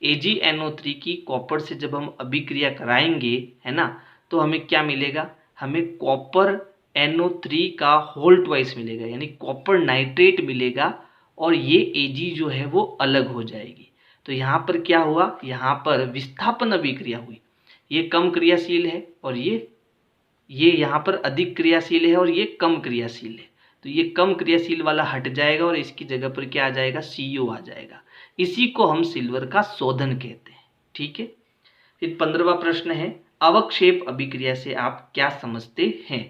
AgNO3 की कॉपर से जब हम अभिक्रिया कराएंगे, है ना, तो हमें क्या मिलेगा, हमें कॉपर NO3 का होल ट्वाइस मिलेगा, यानी कॉपर नाइट्रेट मिलेगा, और ये Ag जो है वो अलग हो जाएगी। तो यहाँ पर क्या हुआ, यहाँ पर विस्थापन अभिक्रिया हुई, ये कम क्रियाशील है और ये यहाँ पर अधिक क्रियाशील है और ये कम क्रियाशील है। तो ये कम क्रियाशील वाला हट जाएगा और इसकी जगह पर क्या आ जाएगा, CO आ जाएगा। इसी को हम सिल्वर का शोधन कहते हैं, ठीक है। फिर 15वां प्रश्न है, अवक्षेप अभिक्रिया से आप क्या समझते हैं।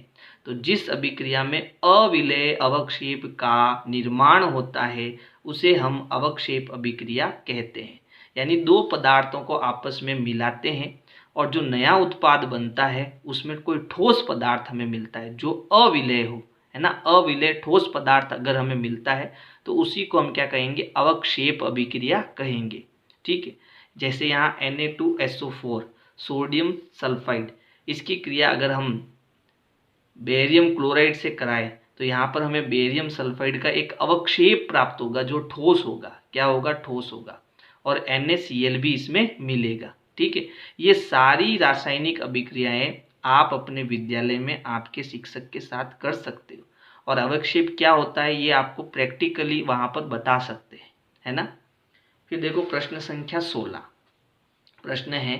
तो जिस अभिक्रिया में अविलेय अवक्षेप का निर्माण होता है उसे हम अवक्षेप अभिक्रिया कहते हैं। यानी दो पदार्थों को आपस में मिलाते हैं और जो नया उत्पाद बनता है उसमें कोई ठोस पदार्थ हमें मिलता है जो अविलेय हो, है ना। अविलेय ठोस पदार्थ अगर हमें मिलता है तो उसी को हम क्या कहेंगे, अवक्षेप अभिक्रिया कहेंगे, ठीक है। जैसे यहाँ Na2SO4 सोडियम सल्फाइड, इसकी क्रिया अगर हम बेरियम क्लोराइड से कराएं तो यहाँ पर हमें बेरियम सल्फाइड का एक अवक्षेप प्राप्त होगा जो ठोस होगा, क्या होगा, ठोस होगा, और NaCl भी इसमें मिलेगा, ठीक है। ये सारी रासायनिक अभिक्रियाएं आप अपने विद्यालय में आपके शिक्षक के साथ कर सकते हो, और अवक्षेप क्या होता है ये आपको प्रैक्टिकली वहाँ पर बता सकते हैं, है ना। फिर देखो प्रश्न संख्या 16, प्रश्न है,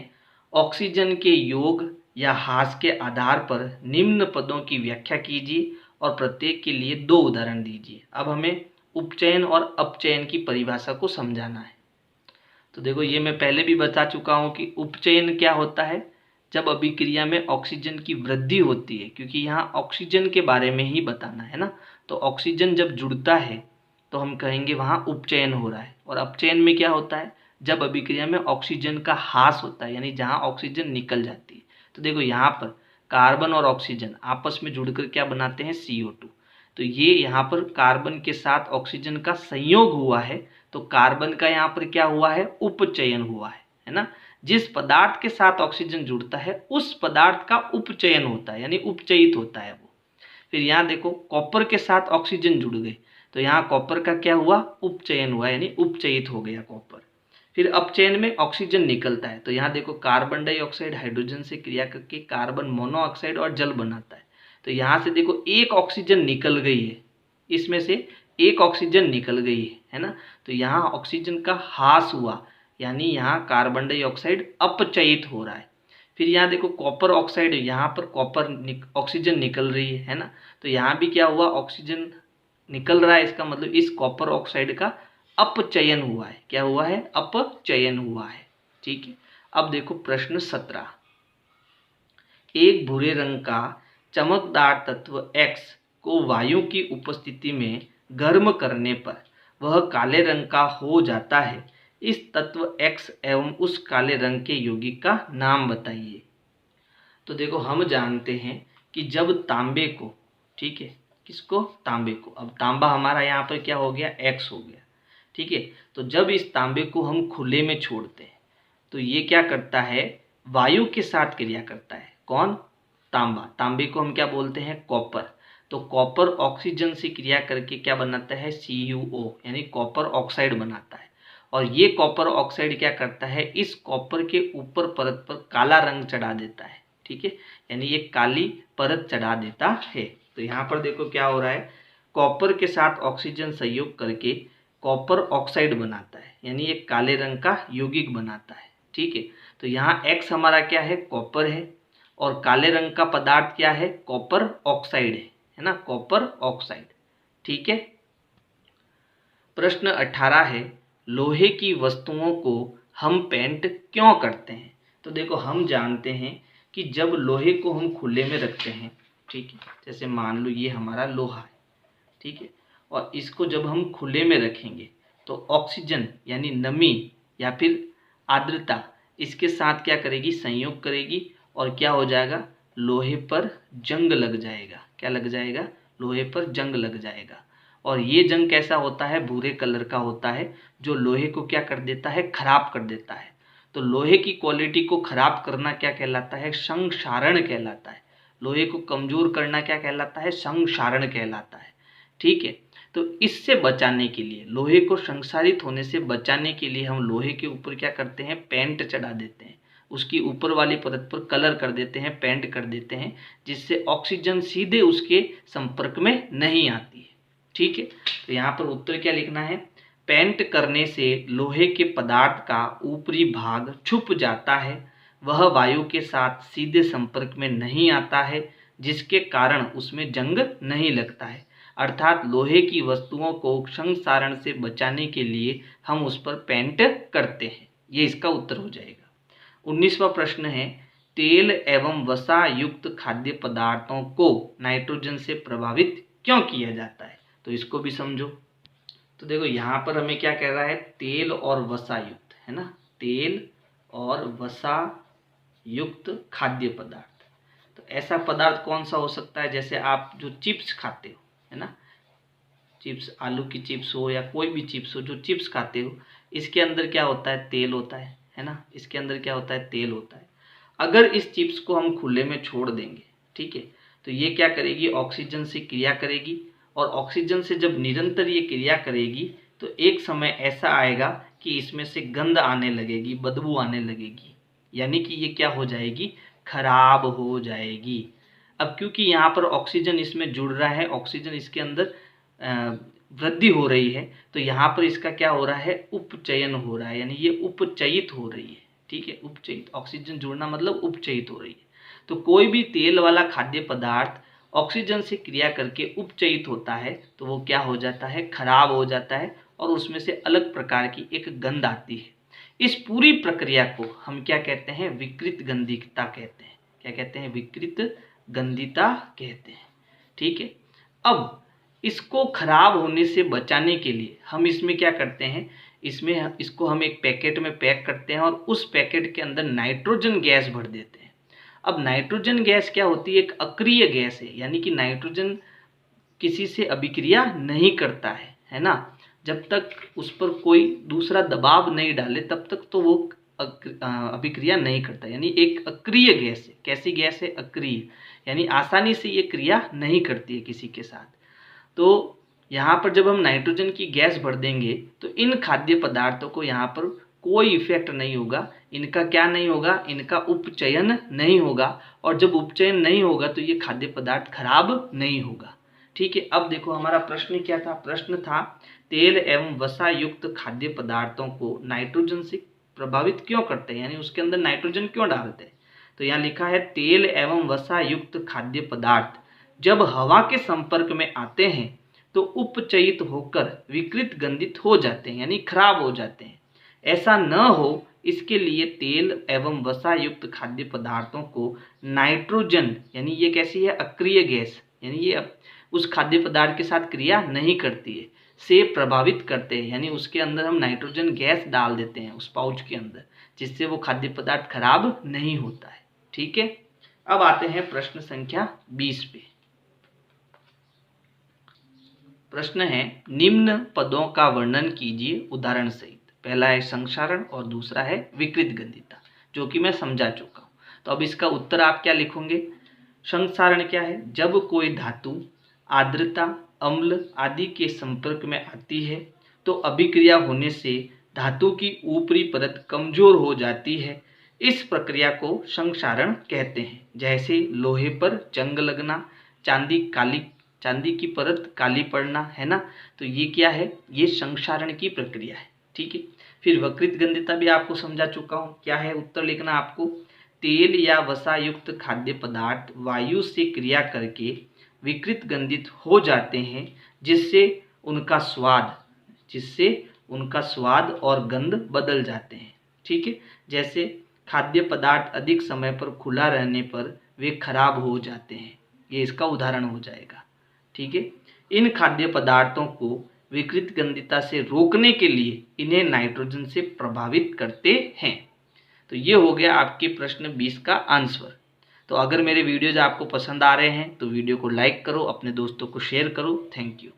ऑक्सीजन के योग या ह्रास के आधार पर निम्न पदों की व्याख्या कीजिए और प्रत्येक के लिए 2 उदाहरण दीजिए। अब हमें उपचयन और अपचयन की परिभाषा को समझाना है। तो देखो ये मैं पहले भी बता चुका हूँ कि उपचयन क्या होता है, जब अभिक्रिया में ऑक्सीजन की वृद्धि होती है, क्योंकि यहाँ ऑक्सीजन के बारे में ही बताना है ना। तो ऑक्सीजन जब जुड़ता है तो हम कहेंगे वहाँ उपचयन हो रहा है। और अपचयन में क्या होता है, जब अभिक्रिया में ऑक्सीजन का ह्रास होता है, यानी जहाँ ऑक्सीजन निकल जाती है। तो देखो यहाँ पर कार्बन और ऑक्सीजन आपस में जुड़कर क्या बनाते हैं, CO2। तो ये यहाँ पर कार्बन के साथ ऑक्सीजन का संयोग हुआ है, तो कार्बन का यहाँ पर क्या हुआ है, उपचयन हुआ है ना। जिस पदार्थ के साथ ऑक्सीजन जुड़ता है उस पदार्थ का उपचयन होता है, यानी उपचयित होता है वो। फिर यहाँ देखो कॉपर के साथ ऑक्सीजन जुड़ गए तो यहाँ कॉपर का क्या हुआ, उपचयन हुआ, यानी उपचयित हो गया कॉपर। फिर अपचयन में ऑक्सीजन निकलता है, तो यहाँ देखो कार्बन डाइऑक्साइड हाइड्रोजन से क्रिया करके कार्बन मोनोऑक्साइड और जल बनाता है। तो यहाँ से देखो एक ऑक्सीजन निकल गई है, इसमें से एक ऑक्सीजन निकल गई है ना। तो यहाँ ऑक्सीजन का ह्रास हुआ, यानी यहाँ कार्बन डाइऑक्साइड अपचयित हो रहा है। फिर यहाँ देखो कॉपर ऑक्साइड, यहाँ पर ऑक्सीजन निकल रही है ना, तो यहाँ भी क्या हुआ, ऑक्सीजन निकल रहा है, इसका मतलब इस कॉपर ऑक्साइड का अपचयन हुआ है। क्या हुआ है, अपचयन हुआ है। ठीक है, अब देखो प्रश्न 17, एक भूरे रंग का चमकदार तत्व X को वायु की उपस्थिति में गर्म करने पर वह काले रंग का हो जाता है। इस तत्व X एवं उस काले रंग के यौगिक का नाम बताइए। तो देखो हम जानते हैं कि जब तांबे को, ठीक है, किसको, तांबे को, अब तांबा हमारा यहाँ पर क्या हो गया, X हो गया। ठीक है, तो जब इस तांबे को हम खुले में छोड़ते हैं तो ये क्या करता है, वायु के साथ क्रिया करता है। कौन, तांबा। तांबे को हम क्या बोलते हैं, कॉपर। तो कॉपर ऑक्सीजन से क्रिया करके क्या बनाता है, CuO यानी कॉपर ऑक्साइड बनाता है। और ये कॉपर ऑक्साइड क्या करता है, इस कॉपर के ऊपर परत पर काला रंग चढ़ा देता है। ठीक है, यानी ये काली परत चढ़ा देता है। तो यहाँ पर देखो क्या हो रहा है, कॉपर के साथ ऑक्सीजन संयोग करके कॉपर ऑक्साइड बनाता है, यानी ये काले रंग का यौगिक बनाता है। ठीक है, तो यहाँ X हमारा क्या है, कॉपर है, और काले रंग का पदार्थ क्या है, कॉपर ऑक्साइड है ना, कॉपर ऑक्साइड। ठीक है, प्रश्न 18 है, लोहे की वस्तुओं को हम पेंट क्यों करते हैं। तो देखो हम जानते हैं कि जब लोहे को हम खुले में रखते हैं, ठीक है, जैसे मान लो ये हमारा लोहा है, ठीक है, और इसको जब हम खुले में रखेंगे तो ऑक्सीजन यानी नमी या फिर आर्द्रता इसके साथ क्या करेगी, संयोग करेगी, और क्या हो जाएगा, लोहे पर जंग लग जाएगा। क्या लग जाएगा, लोहे पर जंग लग जाएगा। और ये जंग कैसा होता है, भूरे कलर का होता है, जो लोहे को क्या कर देता है, खराब कर देता है। तो लोहे की क्वालिटी को खराब करना क्या कहलाता है, संक्षारण कहलाता है। लोहे को कमजोर करना क्या कहलाता है, संक्षारण कहलाता है। ठीक है, तो इससे बचाने के लिए, लोहे को संक्षारित होने से बचाने के लिए हम लोहे के ऊपर क्या करते हैं, पेंट चढ़ा देते हैं, उसकी ऊपर वाली परत पर कलर कर देते हैं, पेंट कर देते हैं, जिससे ऑक्सीजन सीधे उसके संपर्क में नहीं आती है। ठीक है, तो यहाँ पर उत्तर क्या लिखना है, पेंट करने से लोहे के पदार्थ का ऊपरी भाग छुप जाता है, वह वायु के साथ सीधे संपर्क में नहीं आता है, जिसके कारण उसमें जंग नहीं लगता है। अर्थात लोहे की वस्तुओं को संक्षारण से बचाने के लिए हम उस पर पेंट करते हैं। ये इसका उत्तर हो जाएगा। 19वां प्रश्न है, तेल एवं वसा युक्त खाद्य पदार्थों को नाइट्रोजन से प्रभावित क्यों किया जाता है। तो इसको भी समझो। तो देखो यहाँ पर हमें क्या कह रहा है, तेल और वसा युक्त, है ना, तेल और वसा युक्त खाद्य पदार्थ। तो ऐसा पदार्थ कौन सा हो सकता है, जैसे आप जो चिप्स खाते हो, है ना, चिप्स, आलू की चिप्स हो या कोई भी चिप्स हो, जो चिप्स खाते हो, इसके अंदर क्या होता है, तेल होता है ना, इसके अंदर क्या होता है, तेल होता है। अगर इस चिप्स को हम खुले में छोड़ देंगे, ठीक है, तो ये क्या करेगी, ऑक्सीजन से क्रिया करेगी, और ऑक्सीजन से जब निरंतर ये क्रिया करेगी तो एक समय ऐसा आएगा कि इसमें से गंध आने लगेगी, बदबू आने लगेगी, यानी कि ये क्या हो जाएगी, खराब हो जाएगी। अब क्योंकि यहाँ पर ऑक्सीजन इसमें जुड़ रहा है, ऑक्सीजन इसके अंदर वृद्धि हो रही है, तो यहाँ पर इसका क्या हो रहा है, उपचयन हो रहा है, यानी ये उपचयित हो रही है। ठीक है, उपचयित, ऑक्सीजन जुड़ना मतलब उपचयित हो रही है। तो कोई भी तेल वाला खाद्य पदार्थ ऑक्सीजन से क्रिया करके उपचयित होता है तो वो क्या हो जाता है, खराब हो जाता है, और उसमें से अलग प्रकार की एक गंध आती है। इस पूरी प्रक्रिया को हम क्या कहते हैं, विकृत गंधिता कहते हैं। क्या कहते हैं, विकृत गंधिता कहते हैं। ठीक है, अब इसको खराब होने से बचाने के लिए हम इसमें क्या करते हैं, इसमें इसको हम एक पैकेट में पैक करते हैं और उस पैकेट के अंदर नाइट्रोजन गैस भर देते हैं। अब नाइट्रोजन गैस क्या होती है, एक अक्रिय गैस है, यानी कि नाइट्रोजन किसी से अभिक्रिया नहीं करता है ना, जब तक उस पर कोई दूसरा दबाव नहीं डाले तब तक तो वो अभिक्रिया नहीं करता, यानी एक अक्रिय गैस है। कैसी गैस है, अक्रिय, यानी आसानी से ये क्रिया नहीं करती है किसी के साथ। तो यहाँ पर जब हम नाइट्रोजन की गैस भर देंगे तो इन खाद्य पदार्थों को यहाँ पर कोई इफेक्ट नहीं होगा, इनका क्या नहीं होगा, इनका उपचयन नहीं होगा, और जब उपचयन नहीं होगा तो ये खाद्य पदार्थ खराब नहीं होगा। ठीक है, अब देखो हमारा प्रश्न क्या था, प्रश्न था तेल एवं वसा युक्त खाद्य पदार्थों को नाइट्रोजन से प्रभावित क्यों करते हैं, यानी उसके अंदर नाइट्रोजन क्यों डालते हैं। तो यहाँ लिखा है तेल एवं वसा युक्त खाद्य पदार्थ जब हवा के संपर्क में आते हैं तो उपचयित होकर विकृत गंधित हो जाते हैं, यानी खराब हो जाते हैं। ऐसा न हो इसके लिए तेल एवं वसा युक्त खाद्य पदार्थों को नाइट्रोजन, यानी ये कैसी है, अक्रिय गैस, यानी ये उस खाद्य पदार्थ के साथ क्रिया नहीं करती है, से प्रभावित करते हैं, यानी उसके अंदर हम नाइट्रोजन गैस डाल देते हैं उस पाउच के अंदर, जिससे वो खाद्य पदार्थ खराब नहीं होता है। ठीक है, अब आते हैं प्रश्न संख्या 20 पे। प्रश्न है निम्न पदों का वर्णन कीजिए उदाहरण सहित। पहला है संक्षारण और दूसरा है विकृत गंधिता, जो कि मैं समझा चुका हूँ। तो अब इसका उत्तर आप क्या लिखोगे? संक्षारण क्या है? जब कोई धातु आर्द्रता, अम्ल आदि के संपर्क में आती है तो अभिक्रिया होने से धातु की ऊपरी परत कमजोर हो जाती है। इस प्रक्रिया को संक्षारण कहते हैं। जैसे लोहे पर जंग लगना, चांदी की परत काली पड़ना, है ना। तो ये क्या है? ये संक्षारण की प्रक्रिया है। ठीक है, फिर विकृत गंधिता भी आपको समझा चुका हूँ। क्या है? उत्तर लिखना आपको, तेल या वसा युक्त खाद्य पदार्थ वायु से क्रिया करके विकृत गंधित हो जाते हैं, जिससे उनका स्वाद और गंध बदल जाते हैं। ठीक है, जैसे खाद्य पदार्थ अधिक समय पर खुला रहने पर वे खराब हो जाते हैं, ये इसका उदाहरण हो जाएगा। ठीक है, इन खाद्य पदार्थों को विकृत गंधिता से रोकने के लिए इन्हें नाइट्रोजन से प्रभावित करते हैं। तो ये हो गया आपके प्रश्न 20 का आंसर। तो अगर मेरे वीडियोज आपको पसंद आ रहे हैं तो वीडियो को लाइक करो, अपने दोस्तों को शेयर करो। Thank you.